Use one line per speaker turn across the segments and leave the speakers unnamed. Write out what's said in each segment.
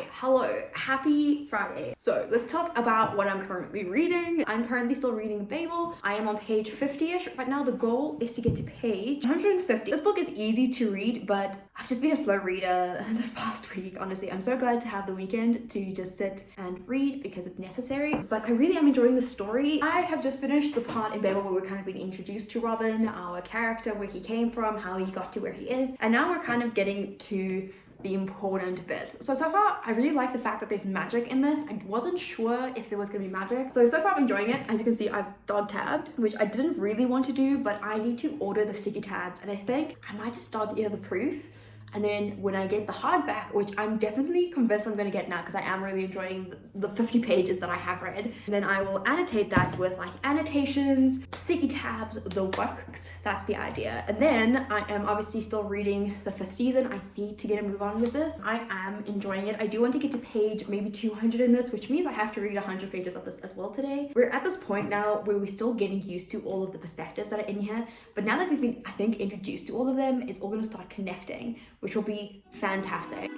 Hi, hello, happy Friday. So let's talk about what I'm currently reading. I'm currently still reading Babel. I am on page 50-ish. Right now the goal is to get to page 150. This book is easy to read, but I've just been a slow reader this past week, honestly. I'm so glad to have the weekend to just sit and read because it's necessary. But I really am enjoying the story. I have just finished the part in Babel where we're kind of being introduced to Robin, our character, where he came from, how he got to where he is. And now we're kind of getting to the important bits. So far, I really like the fact that there's magic in this. I wasn't sure if there was gonna be magic. So far I'm enjoying it. As you can see, I've dog tabbed, which I didn't really want to do, but I need to order the sticky tabs. And I think I might just start the other proof. And then when I get the hardback, which I'm definitely convinced I'm gonna get now because I am really enjoying the 50 pages that I have read, then I will annotate that with like annotations, sticky tabs, the works. That's the idea. And then I am obviously still reading the 5th season. I need to get a move on with this. I am enjoying it. I do want to get to page maybe 200 in this, which means I have to read 100 pages of this as well today. We're at this point now where we're still getting used to all of the perspectives that are in here, but now that we've been, I think, introduced to all of them, it's all gonna start connecting, which will be fantastic.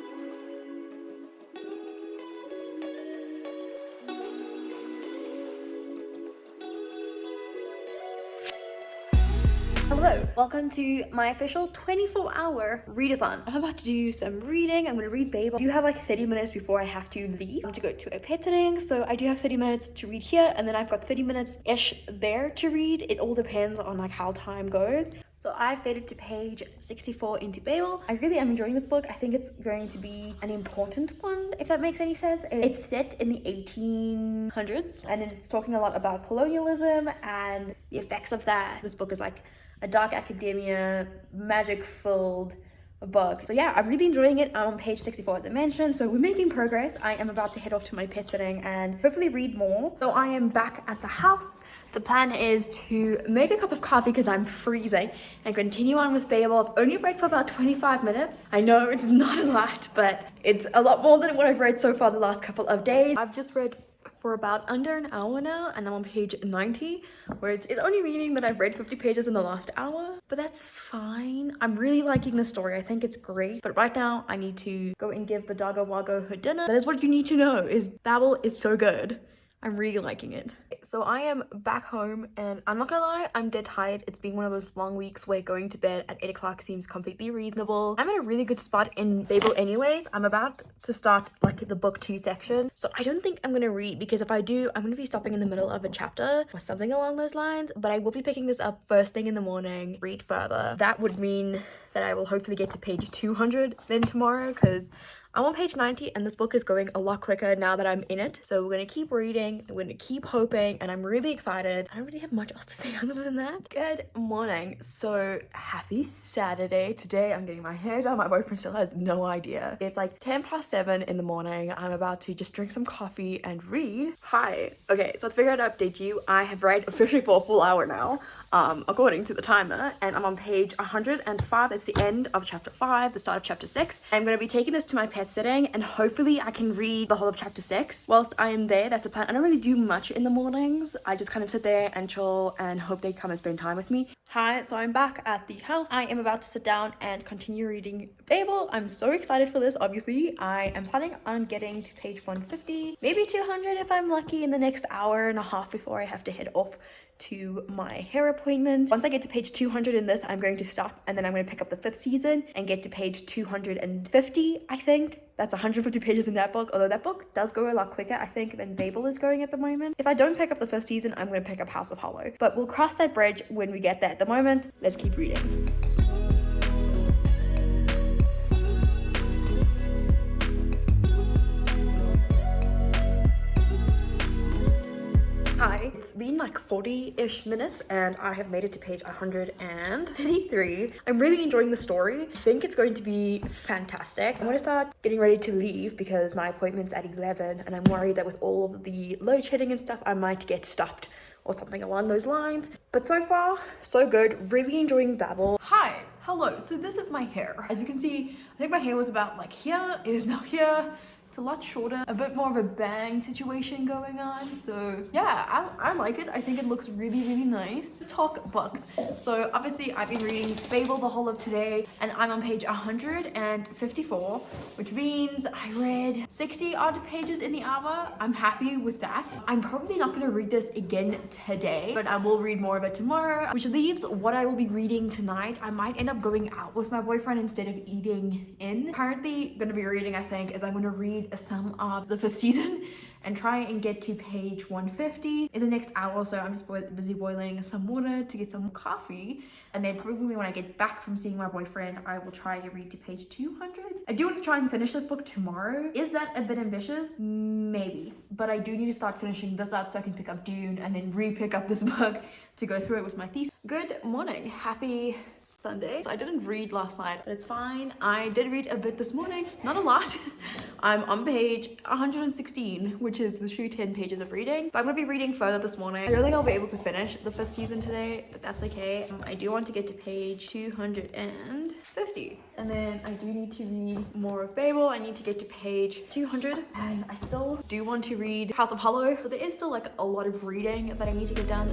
Hello, welcome to my official 24-hour readathon. I'm about to do some reading. I'm gonna read Babel. I do have like 30 minutes before I have to leave to go to a pet sitting, so I do have 30 minutes to read here, and then I've got 30 minutes-ish there to read. It all depends on like how time goes. So I've made it to page 64 into Babel. I really am enjoying this book. I think it's going to be an important one, if that makes any sense. It's set in the 1800s, and it's talking a lot about colonialism and the effects of that. This book is like a dark academia, magic-filled book. So yeah, I'm really enjoying it. I'm on page 64 as I mentioned, so we're making progress. I am about to head off to my pet sitting and hopefully read more. So I am back at the house. The plan is to make a cup of coffee because I'm freezing and continue on with Babel. I've only read for about 25 minutes. I know it's not a lot, but it's a lot more than what I've read so far the last couple of days. I've just read for about under an hour now, and I'm on page 90, where it's only meaning that I've read 50 pages in the last hour, but that's fine. I'm really liking the story. I think it's great, but right now I need to go and give the doggo woggo her dinner. That is what you need to know, is Babel is so good. I'm really liking it. So I am back home, and I'm not gonna lie, I'm dead tired. It's been one of those long weeks where going to bed at 8 o'clock seems completely reasonable. I'm in a really good spot in Babel anyways. I'm about to start like the book 2 section. So I don't think I'm gonna read, because if I do, I'm gonna be stopping in the middle of a chapter or something along those lines. But I will be picking this up first thing in the morning, read further. That would mean that I will hopefully get to page 200 then tomorrow, because I'm on page 90 and this book is going a lot quicker now that I'm in it. So we're gonna keep reading, we're gonna keep hoping, and I'm really excited. I don't really have much else to say other than that. Good morning. So happy Saturday. Today I'm getting my hair done. My boyfriend still has no idea. It's like 7:10 in the morning. I'm about to just drink some coffee and read. Hi. Okay, so I figured I'd update you. I have read officially for a full hour now, according to the timer, and I'm on page 105. It's the end of chapter 5, the start of chapter 6. I'm going to be taking this to my pet sitting, and hopefully I can read the whole of chapter 6 whilst I am there. That's the plan. I don't really do much in the mornings. I just kind of sit there and chill and hope they come and spend time with me. Hi, so I'm back at the house. I am about to sit down and continue reading Babel. I'm so excited for this, obviously. I am planning on getting to page 150, maybe 200 if I'm lucky, in the next hour and a half before I have to head off to my hair appointment. Once I get to page 200 in this, I'm going to stop, and then I'm going to pick up the 5th season and get to page 250, I think. That's 150 pages in that book, although that book does go a lot quicker, I think, than Babel is going at the moment. If I don't pick up the 1st season, I'm going to pick up House of Hollow. But we'll cross that bridge when we get there. At the moment, let's keep reading. Hi, it's been like 40-ish minutes and I have made it to page 133. I'm really enjoying the story. I think it's going to be fantastic. I'm going to start getting ready to leave because my appointment's at 11, and I'm worried that with all of the load shedding and stuff, I might get stopped or something along those lines. But so far, so good. Really enjoying Babel. Hi, hello. So this is my hair. As you can see, I think my hair was about like here. It is now here. It's a lot shorter, a bit more of a bang situation going on. So yeah, I like it. I think it looks really, really nice. Let's talk books. So obviously I've been reading Babel the whole of today, and I'm on page 154, which means I read 60 odd pages in the hour. I'm happy with that. I'm probably not gonna read this again today, but I will read more of it tomorrow, which leaves what I will be reading tonight. I might end up going out with my boyfriend instead of eating in. Currently gonna be reading, I think, is I'm gonna read some of the 5th season and try and get to page 150 in the next hour or so. I'm just busy boiling some water to get some coffee, and then probably when I get back from seeing my boyfriend, I will try to read to page 200. I do want to try and finish this book tomorrow. Is that a bit ambitious? Maybe, but I do need to start finishing this up so I can pick up Dune and then re-pick up this book to go through it with my thesis. Good morning, happy Sunday. So I didn't read last night, but it's fine. I did read a bit this morning, not a lot. I'm on page 116, which is literally 10 pages of reading, but I'm gonna be reading further this morning. I don't think I'll be able to finish the 5th season today, but that's okay. I do want to get to page 250, and then I do need to read more of Babel. I need to get to page 200, and I still do want to read House of Hollow, but there is still like a lot of reading that I need to get done.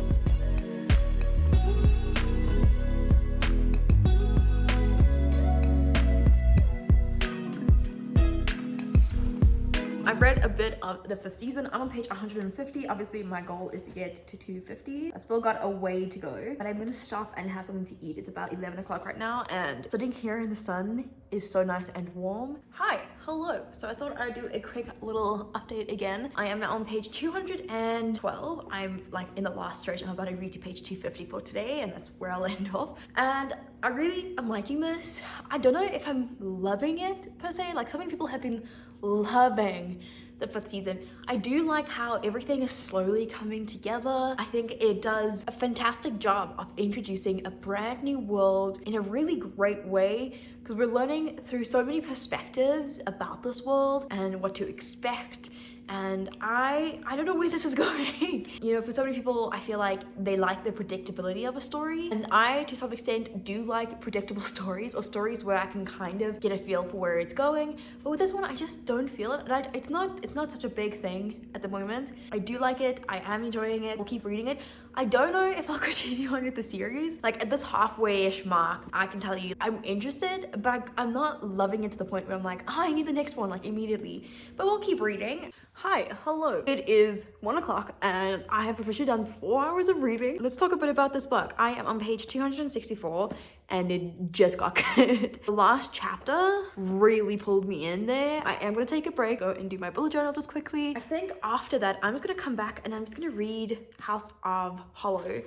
I've read a bit of the 5th season. I'm on page 150. Obviously, my goal is to get to 250. I've still got a way to go, but I'm gonna stop and have something to eat. It's about 11 o'clock right now, and sitting here in the sun is so nice and warm. Hi, hello. So I thought I'd do a quick little update again. I am now on page 212. I'm like in the last stretch. I'm about to read to page 250 for today, and that's where I'll end off. And I really am liking this. I don't know if I'm loving it per se. Like, so many people have been loving the 5th season. I do like how everything is slowly coming together. I think it does a fantastic job of introducing a brand new world in a really great way, because we're learning through so many perspectives about this world and what to expect. And I don't know where this is going. You know, for so many people, I feel like they like the predictability of a story. And I, to some extent, do like predictable stories, or stories where I can kind of get a feel for where it's going. But with this one, I just don't feel it. And it's not such a big thing at the moment. I do like it. I am enjoying it. We'll keep reading it. I don't know if I'll continue on with the series. Like, at this halfway-ish mark, I can tell you I'm interested, but I'm not loving it to the point where I'm like, oh, I need the next one, like, immediately. But we'll keep reading. Hi, hello. It is 1 o'clock and I have officially done 4 hours of reading. Let's talk a bit about this book. I am on page 264 and it just got good. The last chapter really pulled me in there. I am gonna take a break, go and do my bullet journal just quickly. I think after that, I'm just gonna come back and I'm just gonna read House of Hollow.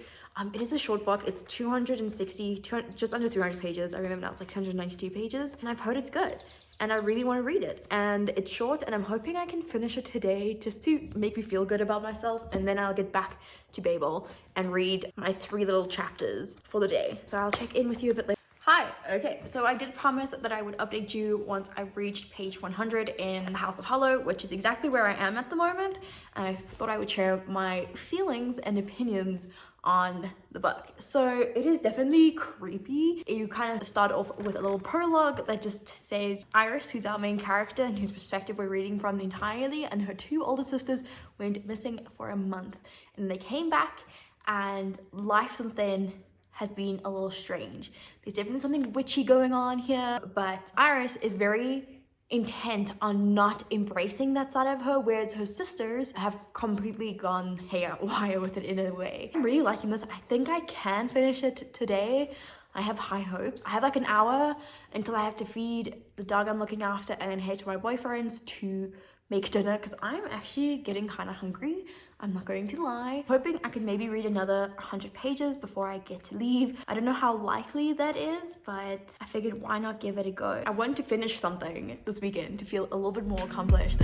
It is a short book. It's 260, just under 300 pages. I remember now it's like 292 pages, and I've heard it's good. And I really want to read it, and it's short, and I'm hoping I can finish it today just to make me feel good about myself, and then I'll get back to Babel and read my 3 little chapters for the day. So I'll check in with you a bit later. Hi, okay, so I did promise that I would update you once I reached page 100 in the House of Hollow, which is exactly where I am at the moment, and I thought I would share my feelings and opinions on the book. So it is definitely creepy. You kind of start off with a little prologue that just says Iris, who's our main character and whose perspective we're reading from entirely, and her 2 older sisters went missing for a month, and they came back, and life since then has been a little strange. There's definitely something witchy going on here, but Iris is very intent on not embracing that side of her, whereas her sisters have completely gone haywire with it in a way. I'm really liking this. I think I can finish it today. I have high hopes. I have like an hour until I have to feed the dog I'm looking after and then head to my boyfriend's to make dinner, because I'm actually getting kind of hungry. I'm not going to lie. Hoping I could maybe read another 100 pages before I get to leave. I don't know how likely that is, but I figured why not give it a go. I want to finish something this weekend to feel a little bit more accomplished.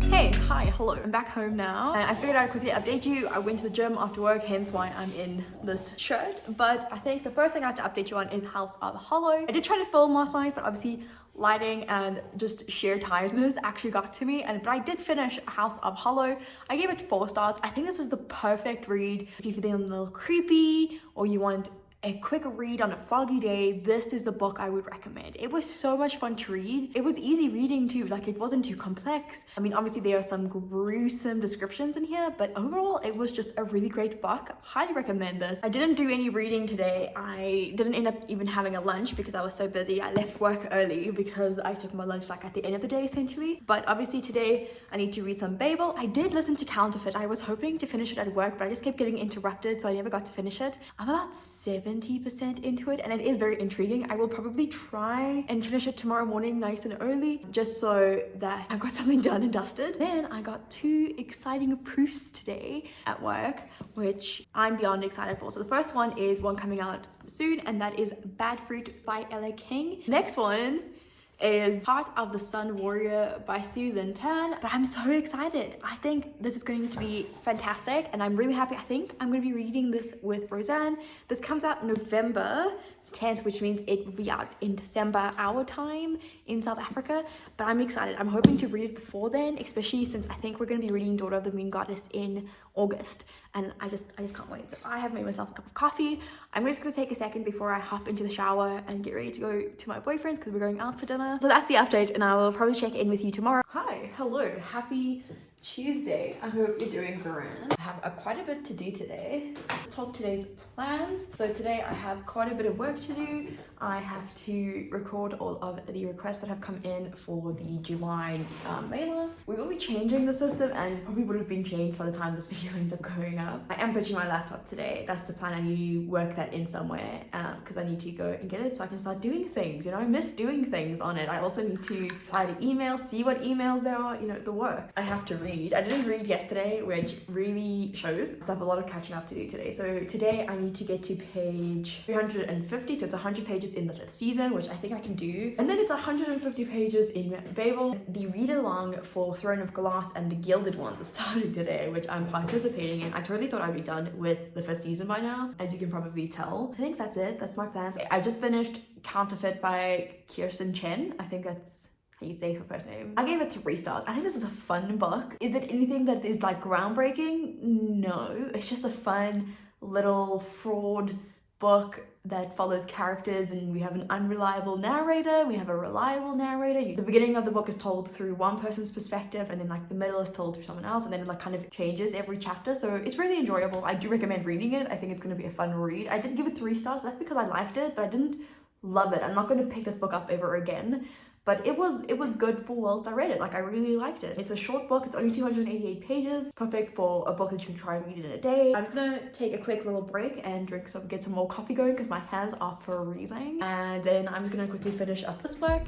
Hey, hi, hello. I'm back home now, and I figured I'd quickly update you. I went to the gym after work, hence why I'm in this shirt. But I think the first thing I have to update you on is House of Hollow. I did try to film last night, but obviously lighting and just sheer tiredness actually got to me, but I did finish House of Hollow. I gave it 4 stars. I think this is the perfect read if you're feeling a little creepy or you want a quick read on a foggy day, this is the book I would recommend. It was so much fun to read. It was easy reading too, like it wasn't too complex. I mean, obviously there are some gruesome descriptions in here, but overall it was just a really great book. Highly recommend this. I didn't do any reading today. I didn't end up even having a lunch because I was so busy. I left work early because I took my lunch like at the end of the day essentially. But obviously today I need to read some Babel. I did listen to Counterfeit. I was hoping to finish it at work, but I just kept getting interrupted, so I never got to finish it. I'm about 70% into it, and it is very intriguing. I will probably try and finish it tomorrow morning nice and early, just so that I've got something done and dusted. Then I got 2 exciting proofs today at work, which I'm beyond excited for. So the first one is one coming out soon, and that is Bad Fruit by Ella King. Next one is Heart of the Sun Warrior by Sue Lin Tan. But I'm so excited. I think this is going to be fantastic, and I'm really happy. I think I'm going to be reading this with Roseanne. This comes out November 10th, which means it will be out in December our time in South Africa, but I'm excited. I'm hoping to read it before then, especially since I think we're going to be reading Daughter of the Moon Goddess in August, and I just can't wait. So I have made myself a cup of coffee. I'm just going to take a second before I hop into the shower and get ready to go to my boyfriend's because we're going out for dinner. So that's the update, and I will probably check in with you tomorrow. Hi, hello, happy Tuesday. I hope you're doing grand. I have quite a bit to do today. Let's talk today's plans. So today I have quite a bit of work to do. I have to record all of the requests that have come in for the July mailer. We will be changing the system, and it probably would have been changed by the time this video ends up going up. I am pitching my laptop today. That's the plan. I need to work that in somewhere because I need to go and get it so I can start doing things. You know, I miss doing things on it. I also need to apply to emails, see what emails there are, you know, the work. I have to read. I didn't read yesterday, which really shows because I have a lot of catching up to do today. So today I need to get to page 350, so it's 100 pages in the 5th season, which I think I can do. And then it's 150 pages in Babel. The read-along for Throne of Glass and the Gilded Ones is starting today, which I'm participating in. I totally thought I'd be done with the 5th season by now, as you can probably tell. I think that's it. That's my plans. I just finished Counterfeit by Kirsten Chen. I think that's how you say her first name. I gave it 3 stars. I think this is a fun book. Is it anything that is like groundbreaking? No. It's just a fun little fraud book that follows characters, and we have an unreliable narrator, we have a reliable narrator. The beginning of the book is told through one person's perspective, and then like the middle is told through someone else, and then it like kind of changes every chapter. So it's really enjoyable. I do recommend reading it. I think it's going to be a fun read. I did give it 3 stars. That's because I liked it, but I didn't love it. I'm not going to pick this book up ever again. But it was good for whilst I read it. Like, I really liked it. It's a short book. It's only 288 pages. Perfect for a book that you can try and read in a day. I'm just gonna take a quick little break and get some more coffee going because my hands are freezing. And then I'm just gonna quickly finish up this work.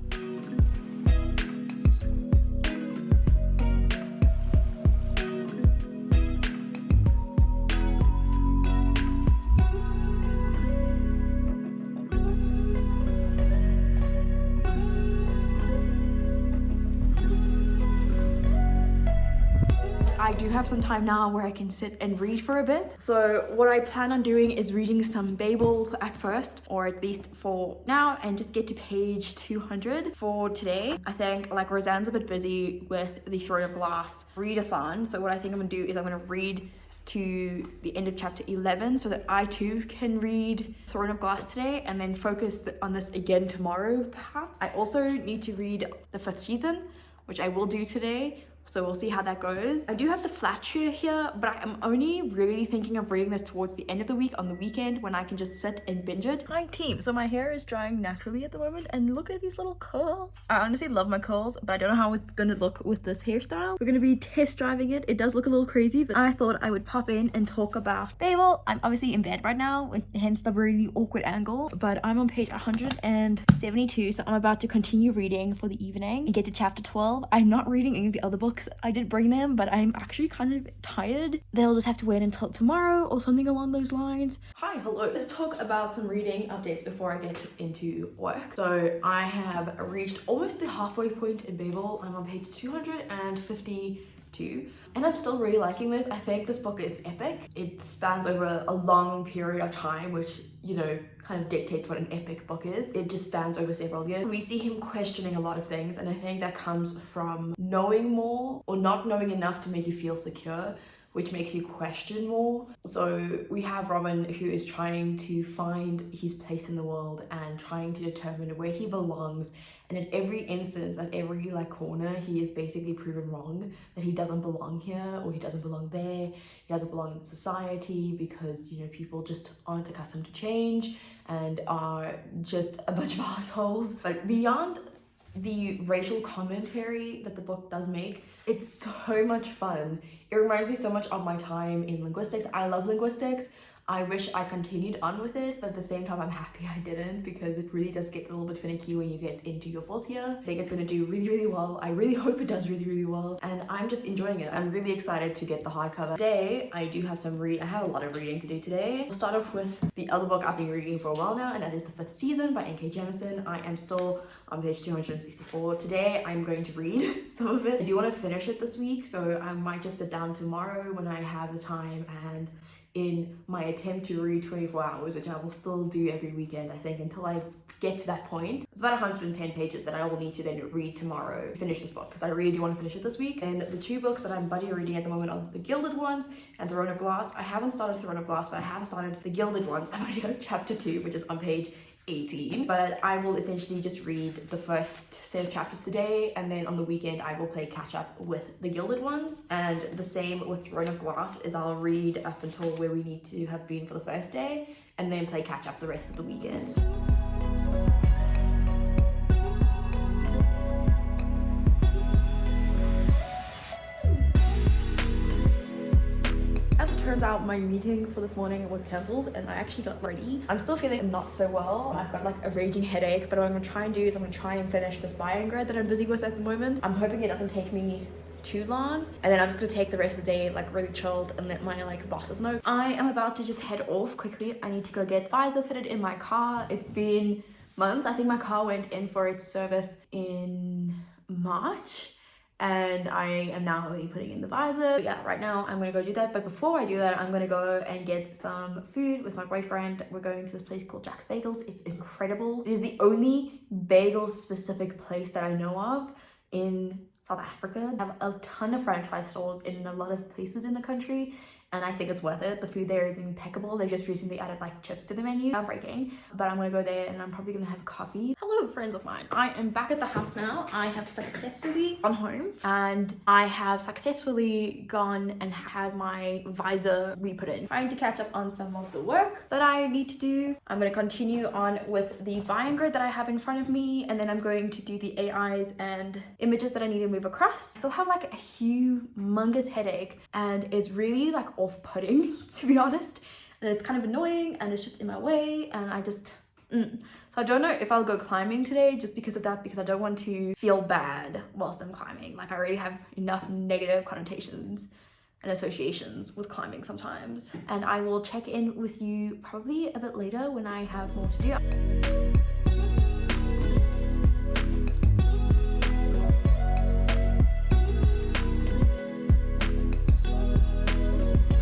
I do have some time now where I can sit and read for a bit. So what I plan on doing is reading some Babel at first, or at least for now, and just get to page 200 for today. I think like Roseanne's a bit busy with the Throne of Glass readathon. So what I think I'm gonna do is I'm gonna read to the end of chapter 11 so that I too can read Throne of Glass today and then focus on this again tomorrow perhaps. I also need to read the 5th season, which I will do today. So we'll see how that goes. I do have the flat share here, but I'm only really thinking of reading this towards the end of the week on the weekend when I can just sit and binge it. Hi team, so my hair is drying naturally at the moment, and look at these little curls. I honestly love my curls, but I don't know how it's gonna look with this hairstyle. We're gonna be test driving it. It does look a little crazy, but I thought I would pop in and talk about Babel. I'm obviously in bed right now, hence the really awkward angle, but I'm on page 172, so I'm about to continue reading for the evening and get to chapter 12. I'm not reading any of the other books. I did bring them, but I'm actually kind of tired. They'll just have to wait until tomorrow or something along those lines. Hi, hello. Let's talk about some reading updates before I get into work. So I have reached almost the halfway point in Babel. I'm on page 252. And I'm still really liking this. I think this book is epic. It spans over a long period of time, which, you know, kind of dictates what an epic book is. It just spans over several years. We see him questioning a lot of things, and I think that comes from knowing more or not knowing enough to make you feel secure,
which makes you question more. So we have Robin, who is trying to find his place in the world and trying to determine where he belongs. And at every instance, at every like corner, he is basically proven wrong, that he doesn't belong here, or he doesn't belong there, he doesn't belong in society, because, you know, people just aren't accustomed to change and are just a bunch of assholes. But beyond the racial commentary that the book does make, it's so much fun. It reminds me so much of my time in linguistics. I love linguistics. I wish I continued on with it, but at the same time I'm happy I didn't, because it really does get a little bit finicky when you get into your 4th year. I think it's going to do really, really well. I really hope it does really, really well, and I'm just enjoying it. I'm really excited to get the hardcover. Today, I do have I have a lot of reading to do today. We'll start off with the other book I've been reading for a while now, and that is The 5th Season by N.K. Jemisin. I am still on page 264. Today, I'm going to read some of it. I do want to finish it this week, so I might just sit down tomorrow when I have the time, and in my attempt to read 24 hours, which I will still do every weekend, I think, until I get to that point. It's about 110 pages that I will need to then read tomorrow to finish this book, because I really do want to finish it this week. And the 2 books that I'm buddy reading at the moment are The Gilded Ones and Throne of Glass. I haven't started Throne of Glass, but I have started The Gilded Ones. I'm already on chapter 2, which is on page 18, but I will essentially just read the first set of chapters today, and then on the weekend I will play catch up with The Gilded Ones. And the same with Throne of Glass, is I'll read up until where we need to have been for the first day, and then play catch up the rest of the weekend. Turns out my meeting for this morning was cancelled, and I actually got ready. I'm still feeling not so well. I've got like a raging headache, but what I'm gonna try and do is I'm gonna try and finish this bio grad that I'm busy with at the moment. I'm hoping it doesn't take me too long, and then I'm just gonna take the rest of the day like really chilled and let my like bosses know. I am about to just head off quickly. I need to go get visor fitted in my car. It's been months. I think my car went in for its service in March, and I am now only putting in the visor. But yeah, right now I'm gonna go do that. But before I do that, I'm gonna go and get some food with my boyfriend. We're going to this place called Jack's Bagels. It's incredible. It is the only bagel specific place that I know of in South Africa. They have a ton of franchise stores in a lot of places in the country, and I think it's worth it. The food there is impeccable. They just recently added like chips to the menu. I'm breaking, but I'm gonna go there and I'm probably gonna have coffee. Hello, friends of mine. I am back at the house now. I have successfully gone home, and I have successfully gone and had my visor re-put in. Trying to catch up on some of the work that I need to do. I'm gonna continue on with the buying grid that I have in front of me, and then I'm going to do the AIs and images that I need to move across. I still have like a humongous headache, and it's really like off-putting, to be honest, and it's kind of annoying, and it's just in my way, and I just so I don't know if I'll go climbing today just because of that, because I don't want to feel bad whilst I'm climbing. Like, I already have enough negative connotations and associations with climbing sometimes, and I will check in with you probably a bit later when I have more to do.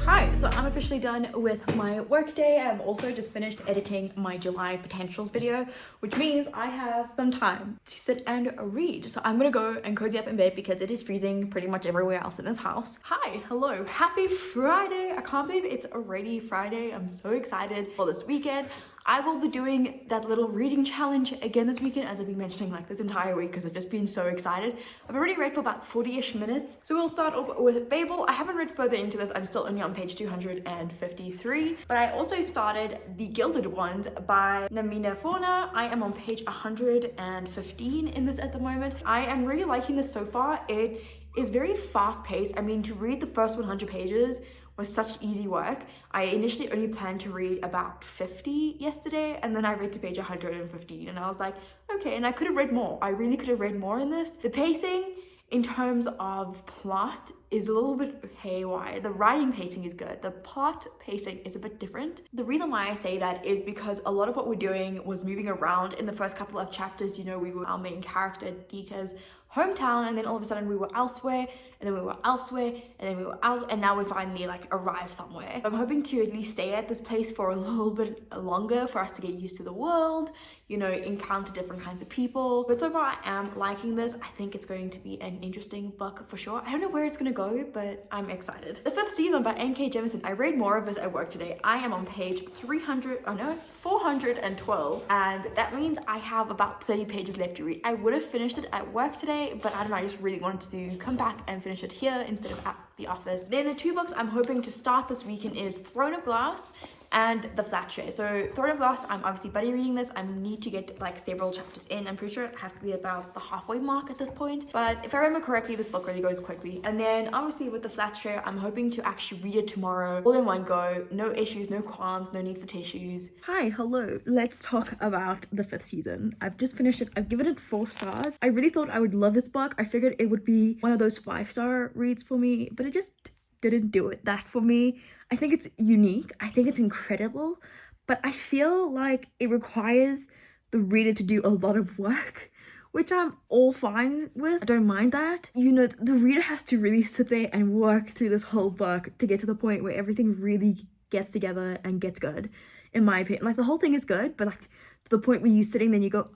Hi, so I'm officially done with my work day. I've also just finished editing my July potentials video, which means I have some time to sit and read. So I'm gonna go and cozy up in bed because it is freezing pretty much everywhere else in this house. Hi, hello, happy Friday. I can't believe it's already Friday. I'm so excited for this weekend. I will be doing that little reading challenge again this weekend, as I've been mentioning like this entire week, because I've just been so excited. I've already read for about 40-ish minutes. So we'll start off with Babel. I haven't read further into this. I'm still only on page 253. But I also started The Gilded Ones by Namina Fauna. I am on page 115 in this at the moment. I am really liking this so far. It is very fast paced. I mean, to read the first 100 pages was such easy work. I initially only planned to read about 50 yesterday, and then I read to page 115, and I was like, okay, and I could have read more. I really could have read more in this. The pacing in terms of plot is a little bit haywire. The writing pacing is good. The plot pacing is a bit different. The reason why I say that is because a lot of what we're doing was moving around in the first couple of chapters. You know, we were our main character, Dika's hometown, and then all of a sudden we were elsewhere, and then we were elsewhere, and then we were elsewhere, and now we finally like arrived somewhere. I'm hoping to at least stay at this place for a little bit longer for us to get used to the world, you know, encounter different kinds of people. But so far I am liking this. I think it's going to be an
interesting book for sure. I don't know where it's gonna go, but I'm excited. The Fifth Season by N.K. Jemisin. I read more of this at work today. I am on page 412, and that means I have about 30 pages left to read. I would have finished it at work today, but I don't know, I just really wanted to come back and finish it here instead of at the office. Then the two books I'm hoping to start this weekend is Throne of Glass and The Flat Share. So Throne of Glass, I'm obviously buddy reading this. I need to get like several chapters in. I'm pretty sure I have to be about the halfway mark at this point. But if I remember correctly, this book really goes quickly. And then obviously with The Flat Share, I'm hoping to actually read it tomorrow, all in one go. No issues, no qualms, no need for tissues. Hi, hello. Let's talk about The Fifth Season. I've just finished it. I've given it 4 stars. I really thought I would love this book. I figured it would be one of those 5-star reads for me, but it just didn't do that for me. I think it's unique. I think it's incredible, but I feel like it requires the reader to do a lot of work, which I'm all fine with. I don't mind that. You know, the reader has to really sit there and work through this whole book to get to the point where everything really gets together and gets good, in my opinion. Like, the whole thing is good, but like to the point where you're sitting there and you go,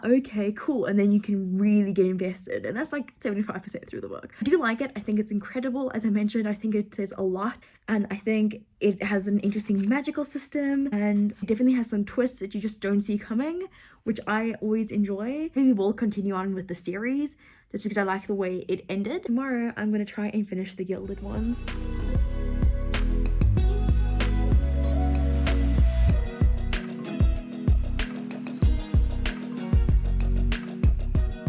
okay, cool, and then you can really get invested, and that's like 75% through the book. I do like it. I think it's incredible. As I mentioned, I think it says a lot, and I think it has an interesting magical system, and it definitely has some twists that you just don't see coming, which I always enjoy. Maybe we'll continue on with the series just because I like the way it ended. Tomorrow I'm going to try and finish the Gilded Ones.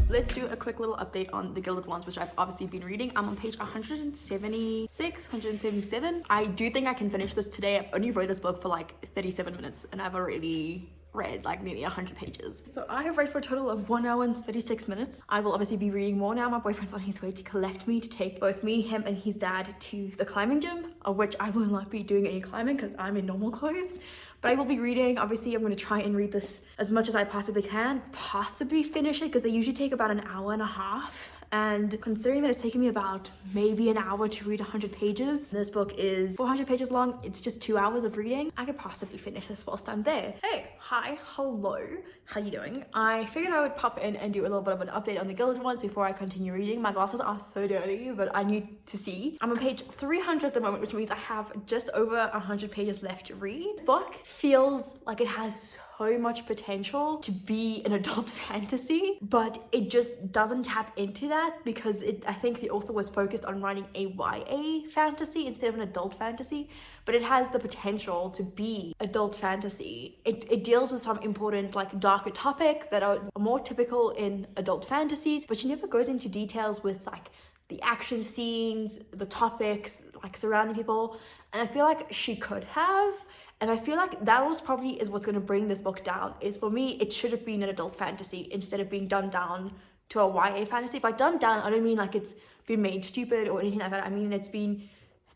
Let's do a quick little update on the Gilded Ones, which I've obviously been reading. I'm on page 176, 177. I do think I can finish this today. I've only read this book for like 37 minutes and I've already read like nearly 100 pages. So I have read for a total of 1 hour and 36 minutes. I will obviously be reading more now. My boyfriend's on his way to collect me to take both me, him, and his dad to the climbing gym, of which I will not be doing any climbing because I'm in normal clothes. But I will be reading. Obviously, I'm going to try and read this as much as I possibly can, possibly finish it because they usually take about an hour and a half. And considering that it's taken me about maybe an hour to read 100 pages, this book is 400 pages long, it's just 2 hours of reading, I could possibly finish this whilst I'm there. Hey, hi, hello, how you doing? I figured I would pop in and do a little bit of an update on the Gilded Ones before I continue reading. My glasses are so dirty, but I need to see. I'm on page 300 at the moment, which means I have just over 100 pages left to read. This book feels like it has so much potential to be an adult fantasy, but it just doesn't tap into that because I think the author was focused on writing a YA fantasy instead of an adult fantasy, but it has the potential to be adult fantasy. It deals with some important like darker topics that are more typical in adult fantasies, but she never goes into details with like the action scenes, the topics like surrounding people, and I feel like she could have. And I feel like that was probably is what's going to bring this book down, is for me, it should have been an adult fantasy instead of being done down to a YA fantasy. By done down, I don't mean like it's been made stupid or anything like that. I mean,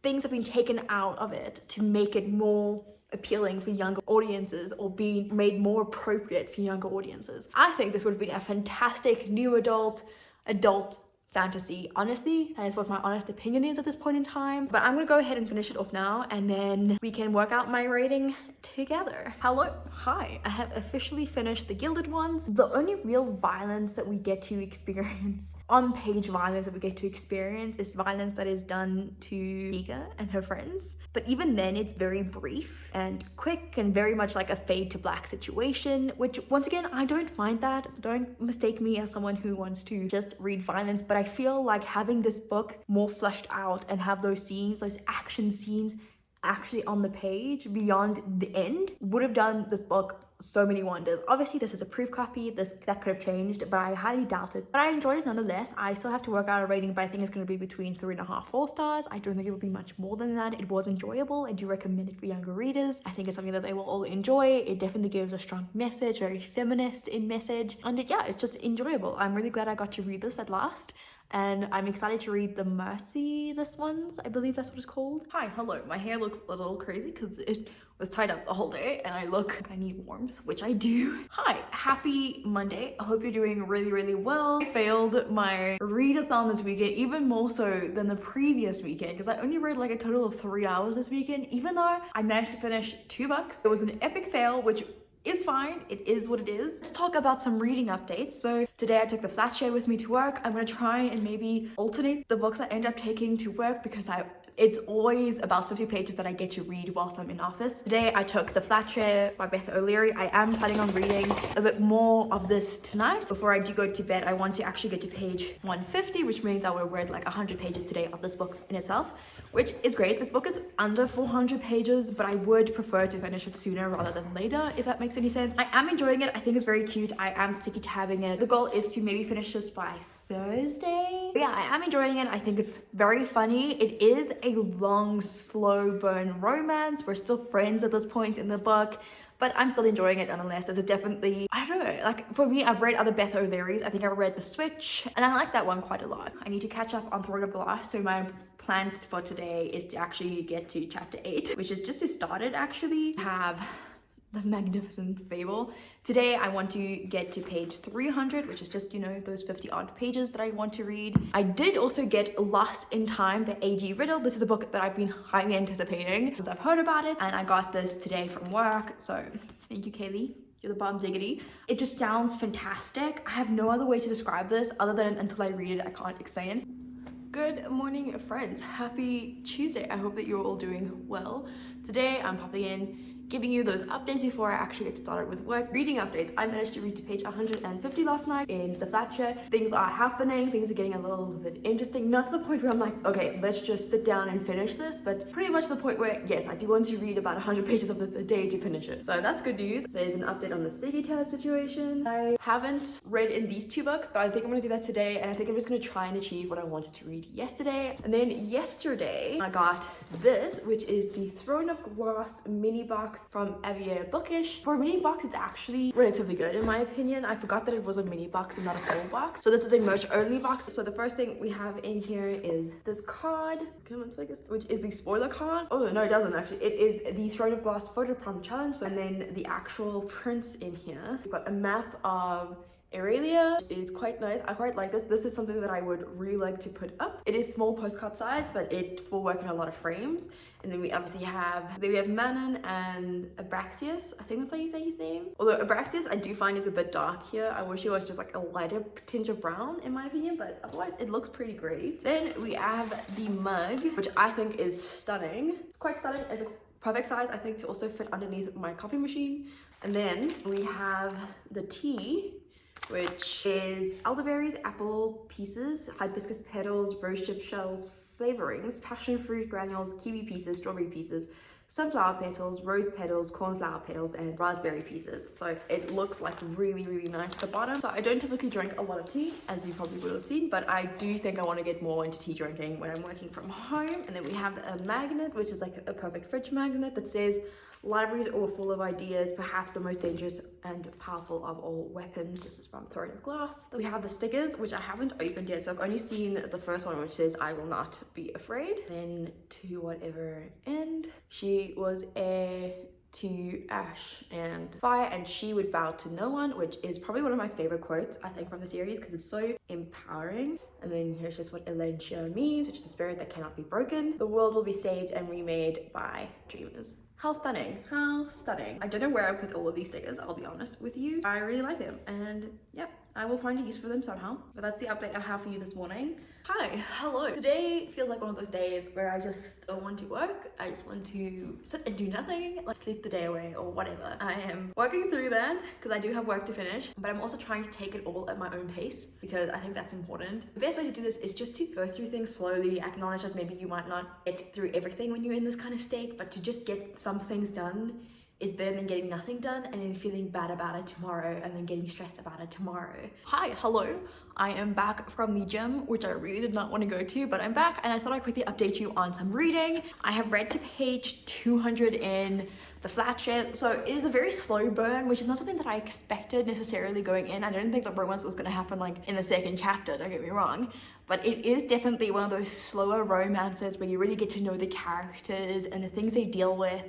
things have been taken out of it to make it more appealing for younger audiences or being made more appropriate for younger audiences. I think this would have been a fantastic new adult fantasy. Honestly, that is what my honest opinion is at this point in time. But I'm gonna go ahead and finish it off now, and then we can work out my rating together. Hello, hi. I have officially finished the Gilded Ones. The only real violence that we get to experience, on-page violence that we get to experience, is violence that is done to Ika and her friends. But even then, it's very brief and quick and very much like a fade to black situation, which once again, I don't mind that. Don't mistake me as someone who wants to just read violence, but I feel like having this book more fleshed out and have those scenes, those action scenes actually on the page beyond the end would have done this book so many wonders. Obviously, this is a proof copy. That could have changed, but I highly doubt it. But I enjoyed it nonetheless. I still have to work out a rating, but I think it's going to be between 3.5, 4 stars. I don't think it will be much more than that. It was enjoyable. I do recommend it for younger readers. I think it's something that they will all enjoy. It definitely gives a strong message, very feminist in message, and yeah, it's just enjoyable. I'm really glad I got to read this at last. And I'm excited to read the Merciless Ones. I believe that's what it's called. Hi, hello. My hair looks a little crazy because it was tied up the whole day and I look like I need warmth, which I do. Hi, happy Monday. I hope you're doing really, really well. I failed my readathon this weekend, even more so than the previous weekend, because I only read like a total of 3 hours this weekend, even though I managed to finish 2 books. It was an epic fail, which
is fine. It is what it is. Let's talk about some reading updates. So today I took the flat share with me to work. I'm gonna try and maybe alternate the books I end up taking to work because it's always about 50 pages that I get to read whilst I'm in office. Today I took The Flat Share by Beth O'Leary. I am planning on reading a bit more of this tonight. Before I do go to bed, I want to actually get to page 150, which means I will have read like 100 pages today of this book in itself, which is great. This book is under 400 pages, but I would prefer to finish it sooner rather than later, if that makes any sense. I am enjoying it. I think it's very cute. I am sticky tabbing it. The goal is to maybe finish this by Thursday. But yeah, I am enjoying it. I think it's very funny. It is a long, slow burn romance. We're still friends at this point in the book, but I'm still enjoying it nonetheless. There's definitely, I don't know, like for me, I've read other Beth O'Leary's. I think I read The Switch, and I like that one quite a lot. I need to catch up on Throne of Glass, so my plan for today is to actually get to chapter 8, which is just to start it actually. Have the magnificent Babel. Today I want to get to page 300, which is just, you know, those 50 odd pages that I want to read. I did also get Lost in Time by A.G. Riddle. This is a book that I've been highly anticipating because I've heard about it, and I got this today from work, so thank you, Kaylee. You're the bomb diggity. It just sounds fantastic. I have no other way to describe this other than until I read it, I can't explain. Good morning, friends. Happy Tuesday. I hope that you're all doing well. Today I'm popping in, giving you those updates before I actually get started with work. Reading updates. I managed to read to page 150 last night in The Flat Share. Things are happening. Things are getting a little bit interesting. Not to the point where I'm like, okay, let's just sit down and finish this, but pretty much the point where, yes, I do want to read about 100 pages of this a day to finish it. So that's good news. There's an update on the sticky tab situation. I haven't read in these two books, but I think I'm gonna do that today, and I think I'm just gonna try and achieve what I wanted to read yesterday. And then yesterday, I got this, which is the Throne of Glass mini box from Avier Bookish. For a mini box, it's actually relatively good in my opinion. I forgot that it was a mini box and not a full box. So this is a merch only box. So the first thing we have in here is this card, come on, focus, which is the spoiler card. Oh no, it doesn't actually. It is the Throne of Glass photo prompt challenge. And then the actual prints in here. We've got a map of Aurelia is quite nice. I quite like this. This is something that I would really like to put up. It is small postcard size, but it will work in a lot of frames. And then we obviously have, Melleny and Abraxius. I think that's how you say his name. Although Abraxius I do find is a bit dark here. I wish it was just like a lighter tinge of brown in my opinion, but otherwise it looks pretty great. Then we have the mug, which I think is stunning. It's quite stunning. It's a perfect size, I think, to also fit underneath my coffee machine. And then we have the tea, which is elderberries, apple pieces, hibiscus petals, rose chip shells, flavorings, passion fruit granules, kiwi pieces, strawberry pieces, sunflower petals, rose petals, cornflower petals, and raspberry pieces. So it looks like really, really nice at the bottom. So I don't typically drink a lot of tea, as you probably would have seen, but I do think I want to get more into tea drinking when I'm working from home. And then we have a magnet, which is like a perfect fridge magnet that says, libraries are full of ideas, perhaps the most dangerous and powerful of all weapons. This is from Throne of Glass. We have the stickers, which I haven't opened yet, so I've only seen the first one, which says, I will not be afraid. Then to whatever end, she was heir to ash and fire, and she would bow to no one, which is probably one of my favorite quotes, I think, from the series, because it's so empowering. And then here's just what Elencia means, which is a spirit that cannot be broken. The world will be saved and remade by dreamers. How stunning, how stunning. I don't know where I put all of these stickers, I'll be honest with you. I really like them, and yeah, I will find a use for them somehow. But that's the update I have for you this morning. Hi, hello. Today feels like one of those days where I just don't want to work. I just want to sit and do nothing, like sleep the day away or whatever. I am working through that because I do have work to finish, but I'm also trying to take it all at my own pace because I think that's important. The best way to do this is just to go through things slowly, acknowledge that maybe you might not get through everything when you're in this kind of state, but to just get some things done is better than getting nothing done and then feeling bad about it tomorrow and then getting stressed about it tomorrow. Hi, hello. I am back from the gym, which I really did not want to go to, but I'm back and I thought I'd quickly update you on some reading. I have read to page 200 in The Flat Share. So it is a very slow burn, which is not something that I expected necessarily going in. I didn't think the romance was going to happen like in the second chapter, don't get me wrong. But it is definitely one of those slower romances where you really get to know the characters and the things they deal with.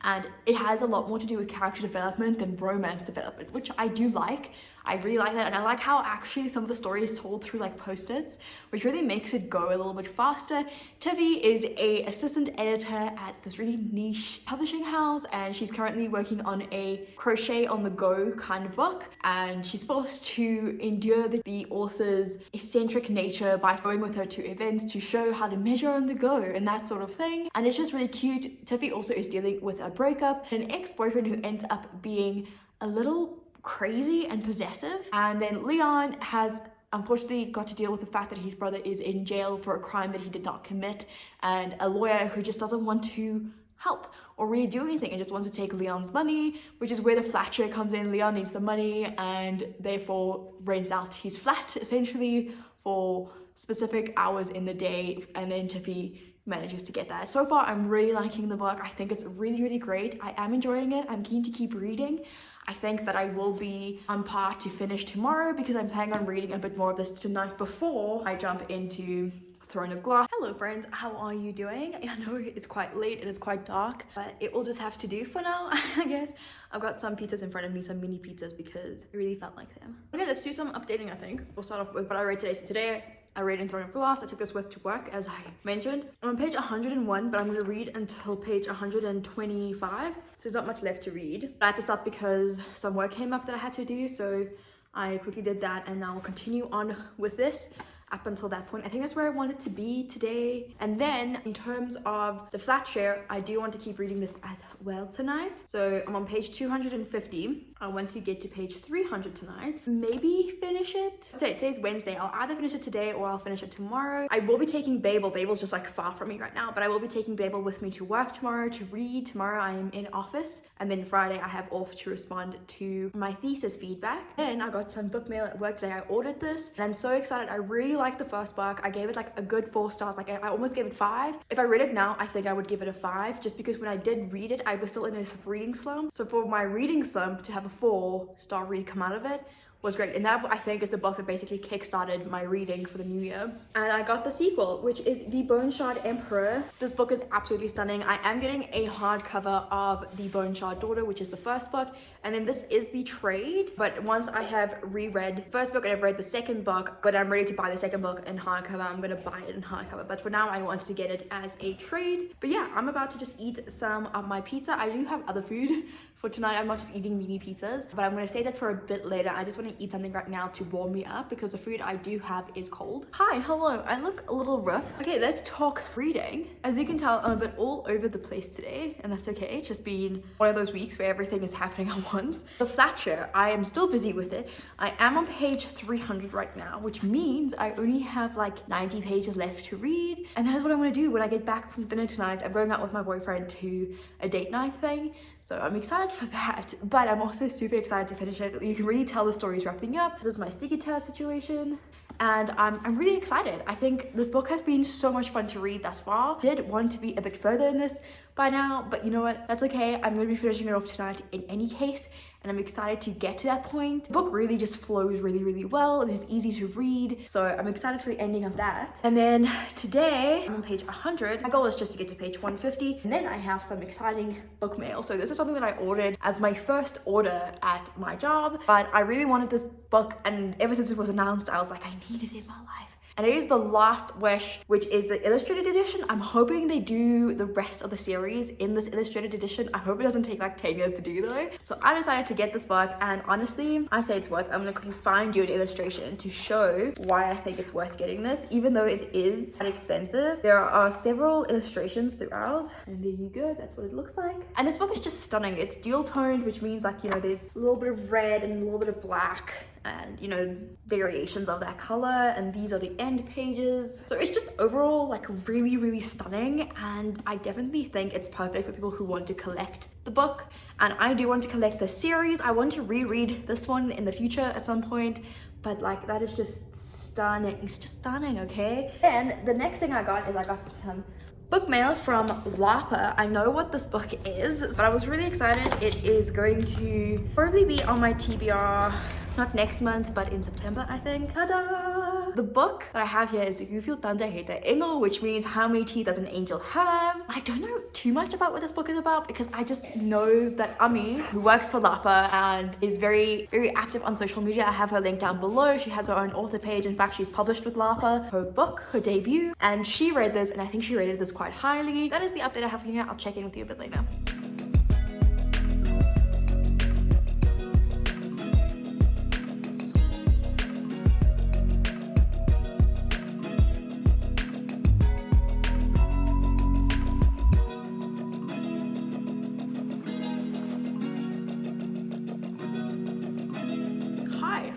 And it has a lot more to do with character development than romance development, which I do like.
I really like that, and I like how actually some of the story is told through like post-its, which really makes it go a little bit faster. Tiffy is a assistant editor at this really niche publishing house, and she's currently working on a crochet on the go kind of book, and she's forced to endure the author's eccentric nature by going with her to events to show how to measure on the go and that sort of thing. And it's just really cute. Tiffy also is dealing with a breakup, an ex-boyfriend who ends up being a little crazy and possessive, and then Leon has unfortunately got to deal with the fact that his brother is in jail for a crime that he did not commit, and a lawyer who just doesn't want to help or really do anything and just wants to take Leon's money, which is where the flat share comes in. Leon needs the money and therefore rents out his flat essentially for specific hours in the day, and then Tiffy manages to get that. So far, I'm really liking the book. I think it's really, really great. I am enjoying it. I'm keen to keep reading. I think that I will be on par to finish tomorrow because I'm planning on reading a bit more of this tonight before I jump into Throne of Glass. Hello friends, how are you doing? I know it's quite late and it's quite dark, but it will just have to do for now, I guess. I've got some pizzas in front of me, some mini pizzas, because I really felt like them. Okay, let's do some updating, I think. We'll start off with what I read today. So today, I read in Throne of Glass. I took this with to work, as I mentioned. I'm on page 101, but I'm going to read until page 125. So there's not much left to read. I had to stop because some work came up that I had to do, so I quickly did that, and now I'll continue on with this up until that point. I think that's where I wanted to be today. And then in terms of the flat share, I do want to keep reading this as well tonight. So I'm on page 250. I want to get to page 300 tonight. Maybe finish it. So today's Wednesday. I'll either finish it today or I'll finish it tomorrow. I will be taking Babel. Babel's just like far from me right now, but I will be taking Babel with me to work tomorrow to read. Tomorrow I am in office, and then Friday I have off to respond to my thesis feedback. Then I got some book mail at work today. I ordered this and I'm so excited. I really like the first book. I gave it like a good 4 stars. Like I almost gave it 5. If I read it now, I think I would give it a 5, just because when I did read it, I was still in a reading slump. So for my reading slump to have a 4-star read come out of it was great. And that, I think, is the book that basically kickstarted my reading for the new year. And I got the sequel, which is The Bone Shard Emperor. This book is absolutely stunning. I am getting a hardcover of The Bone Shard Daughter, which is the first book, and then this is the trade. But once I have reread the first book and I've read the second book, but I'm ready to buy the second book in hardcover, I'm gonna buy it in hardcover. But for now, I wanted to get it as a trade. But yeah, I'm about to just eat some of my pizza. I do have other food for tonight. I'm not just eating mini pizzas, but I'm gonna say that for a bit later. I just want to eat something right now to warm me up because the food I do have is cold. Hi, hello. I look a little rough. Okay, let's talk reading. As you can tell, I'm a bit all over the place today, and that's okay. It's just been one of those weeks where everything is happening at once. The flat share, I am still busy with it. I am on page 300 right now, which means I only have like 90 pages left to read, and that is what I'm gonna do when I get back from dinner tonight. I'm going out with my boyfriend to a date night thing, so I'm excited for that, but I'm also super excited to finish it. You can really tell the story's wrapping up. This is my sticky tab situation, and I'm really excited. I think this book has been so much fun to read thus far. Did want to be a bit further in this by now, but you know what? That's okay. I'm going to be finishing it off tonight in any case, and I'm excited to get to that point. The book really just flows really, really well, and it's easy to read, so I'm excited for the ending of that. And then today, I'm on page 100. My goal is just to get to page 150, and then I have some exciting book mail. So this is something that I ordered as my first order at my job, but I really wanted this book, and ever since it was announced, I was like, I need it in my life. And it is The Last Wish, which is the illustrated edition. I'm hoping they do the rest of the series in this illustrated edition. I hope it doesn't take like 10 years to do though. So I decided to get this book, and honestly, I say it's worth. I'm gonna quickly find you an illustration to show why I think it's worth getting this, even though it is quite expensive. There are several illustrations throughout, and there you go, that's what it looks like. And this book is just stunning. It's dual toned, which means like, you know, there's a little bit of red and a little bit of black, and you know, variations of that color, and these are the end pages. So it's just overall like really, really stunning, and I definitely think it's perfect for people who want to collect the book. And I do want to collect the series. I want to reread this one in the future at some point, but like that is just stunning. It's just stunning, okay? And the next thing I got is I got some book mail from Lapa. I know what this book is, but I was really excited. It is going to probably be on my TBR, not next month, but in September, I think. Ta-da! The book that I have here is Hoeveel Tanden het 'n Engel, which means how many teeth does an angel have? I don't know too much about what this book is about because I just know that Ami, who works for Lapa and is very, very active on social media, I have her link down below. She has her own author page. In fact, she's published with Lapa her book, her debut, and she read this and I think she rated this quite highly. That is the update I have for you. I'll check in with you a bit later.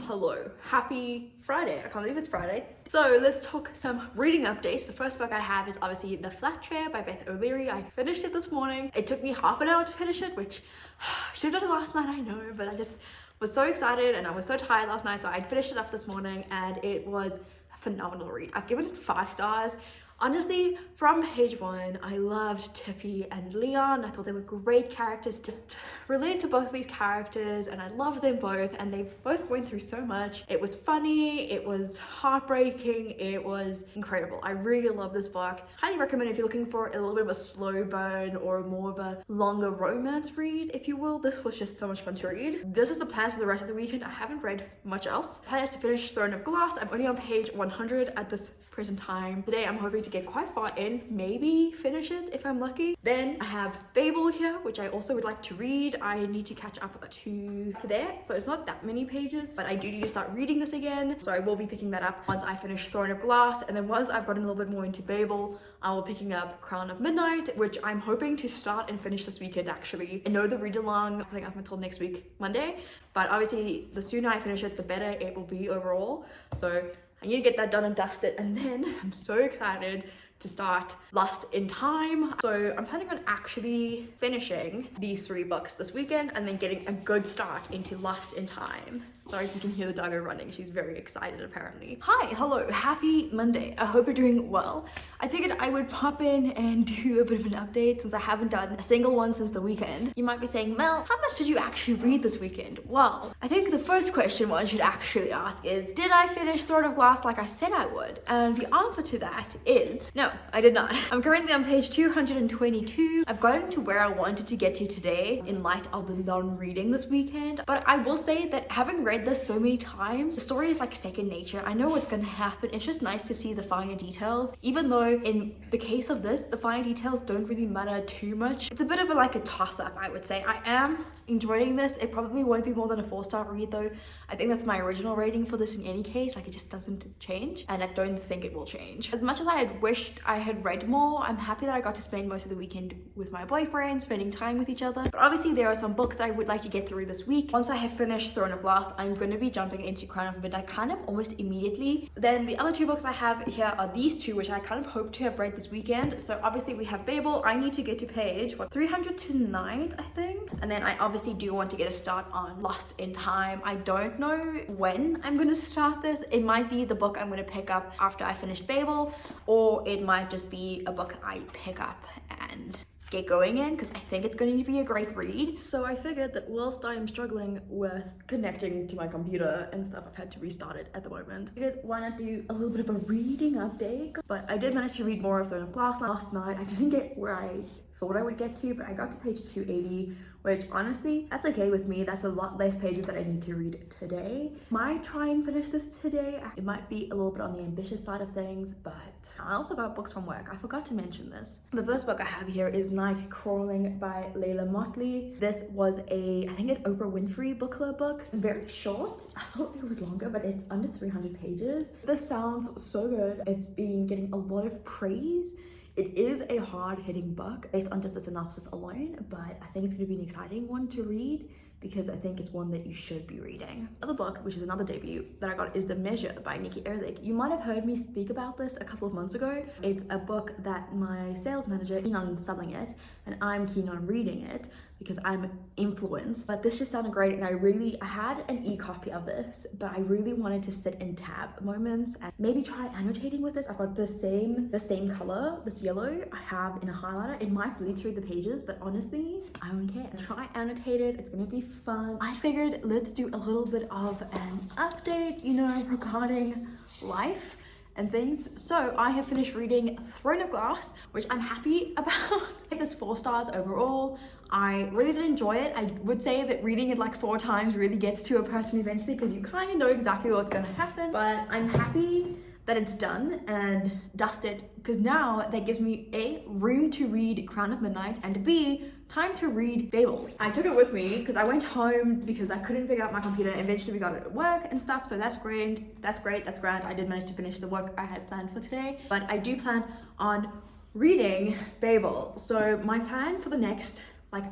Hello, happy Friday. I can't believe it's Friday. So let's talk some reading updates. The first book I have is obviously The Flat Chair by Beth O'Leary. I finished it this morning. It took me half an hour to finish it, which I should have done it last night, I know, but I just was so excited and I was so tired last night, so I finished it up this morning and it was a phenomenal read. I've given it 5 stars. Honestly, from page 1, I loved Tiffy and Leon. I thought they were great characters, just related to both of these characters, and I loved them both, and they both went through so much. It was funny, it was heartbreaking, it was incredible. I really love this book. Highly recommend if you're looking for a little bit of a slow burn or more of a longer romance read, if you will. This was just so much fun to read. This is the plans for the rest of the weekend. I haven't read much else. Plan is to finish Throne of Glass. I'm only on page 100 at this present time. Today I'm hoping to get quite far in, maybe finish it if I'm lucky. Then I have Babel here, which I also would like to read. I need to catch up to there, so it's not that many pages, but I do need to start reading this again, so I will be picking that up once I finish Throne of Glass. And then once I've gotten a little bit more into Babel, I will be picking up Crown of Midnight, which I'm hoping to start and finish this weekend actually. I know the read along putting up until next week Monday, but obviously the sooner I finish it the better it will be overall, so I need to get that done and dusted. And then I'm so excited to start Lost in Time. So I'm planning on actually finishing these 3 books this weekend and then getting a good start into Lost in Time. Sorry if you can hear the doggo running. She's very excited apparently. Hi, hello, happy Monday. I hope you're doing well. I figured I would pop in and do a bit of an update since I haven't done a single one since the weekend. You might be saying, Mel, how much did you actually read this weekend? Well, I think the first question one should actually ask is, did I finish Throne of Glass like I said I would? And the answer to that is, no, I did not. I'm currently on page 222. I've gotten to where I wanted to get to today in light of the non-reading this weekend. But I will say that having read this so many times, the story is like second nature. I know what's gonna happen. It's just nice to see the finer details. Even though in the case of this, the finer details don't really matter too much. It's a bit of a toss-up, I would say. I am enjoying this. It probably won't be more than a 4-star read though. I think that's my original rating for this in any case. It just doesn't change, and I don't think it will change. As much as I had wished I had read more, I'm happy that I got to spend most of the weekend with my boyfriend, spending time with each other. But obviously there are some books that I would like to get through this week. Once I have finished Throne of Glass, I'm going to be jumping into Crown of Midnight kind of almost immediately. Then the other 2 books I have here are these 2, which I kind of hope to have read this weekend. So obviously we have Babel. I need to get to page 300 tonight, I think. And then I obviously do want to get a start on Lost in Time. I don't know when I'm going to start this. It might be the book I'm going to pick up after I finish Babel, or it might just be a book I pick up and get going in because I think it's going to be a great read. So I figured that whilst I'm struggling with connecting to my computer and stuff, I've had to restart it at the moment. I figured why not do a little bit of a reading update. But I did manage to read more of Throne of Glass last night. I didn't get where I thought I would get to, but I got to page 280, which honestly, that's okay with me. That's a lot less pages that I need to read today. Might try and finish this today. It might be a little bit on the ambitious side of things, but I also got books from work. I forgot to mention this. The first book I have here is Night Crawling by Layla Motley. This was I think an Oprah Winfrey book club book. Very short. I thought it was longer, but it's under 300 pages. This sounds so good. It's been getting a lot of praise. It is a hard-hitting book based on just a synopsis alone, but I think it's going to be an exciting one to read because I think it's one that you should be reading. Another book, which is another debut that I got, is The Measure by Nikki Ehrlich. You might have heard me speak about this a couple of months ago. It's a book that my sales manager is keen on selling it, and I'm keen on reading it because I'm influenced. But this just sounded great, and I had an e-copy of this, but I really wanted to sit in tab moments and maybe try annotating with this. I've got the same color, this yellow, I have in a highlighter. It might bleed through the pages, but honestly, I don't care. Try annotate it. It's gonna be fun. I figured let's do a little bit of an update, you know, regarding life and things. So I have finished reading Throne of Glass, which I'm happy about. I gave this 4 stars overall. I really did enjoy it. I would say that reading it like 4 times really gets to a person eventually because you kind of know exactly what's going to happen. But I'm happy that it's done and dusted because now that gives me A, room to read Crown of Midnight, and B, time to read Babel. I took it with me because I went home because I couldn't figure out my computer. Eventually we got it at work and stuff, so that's great, that's grand. I did manage to finish the work I had planned for today, but I do plan on reading Babel. So my plan for the next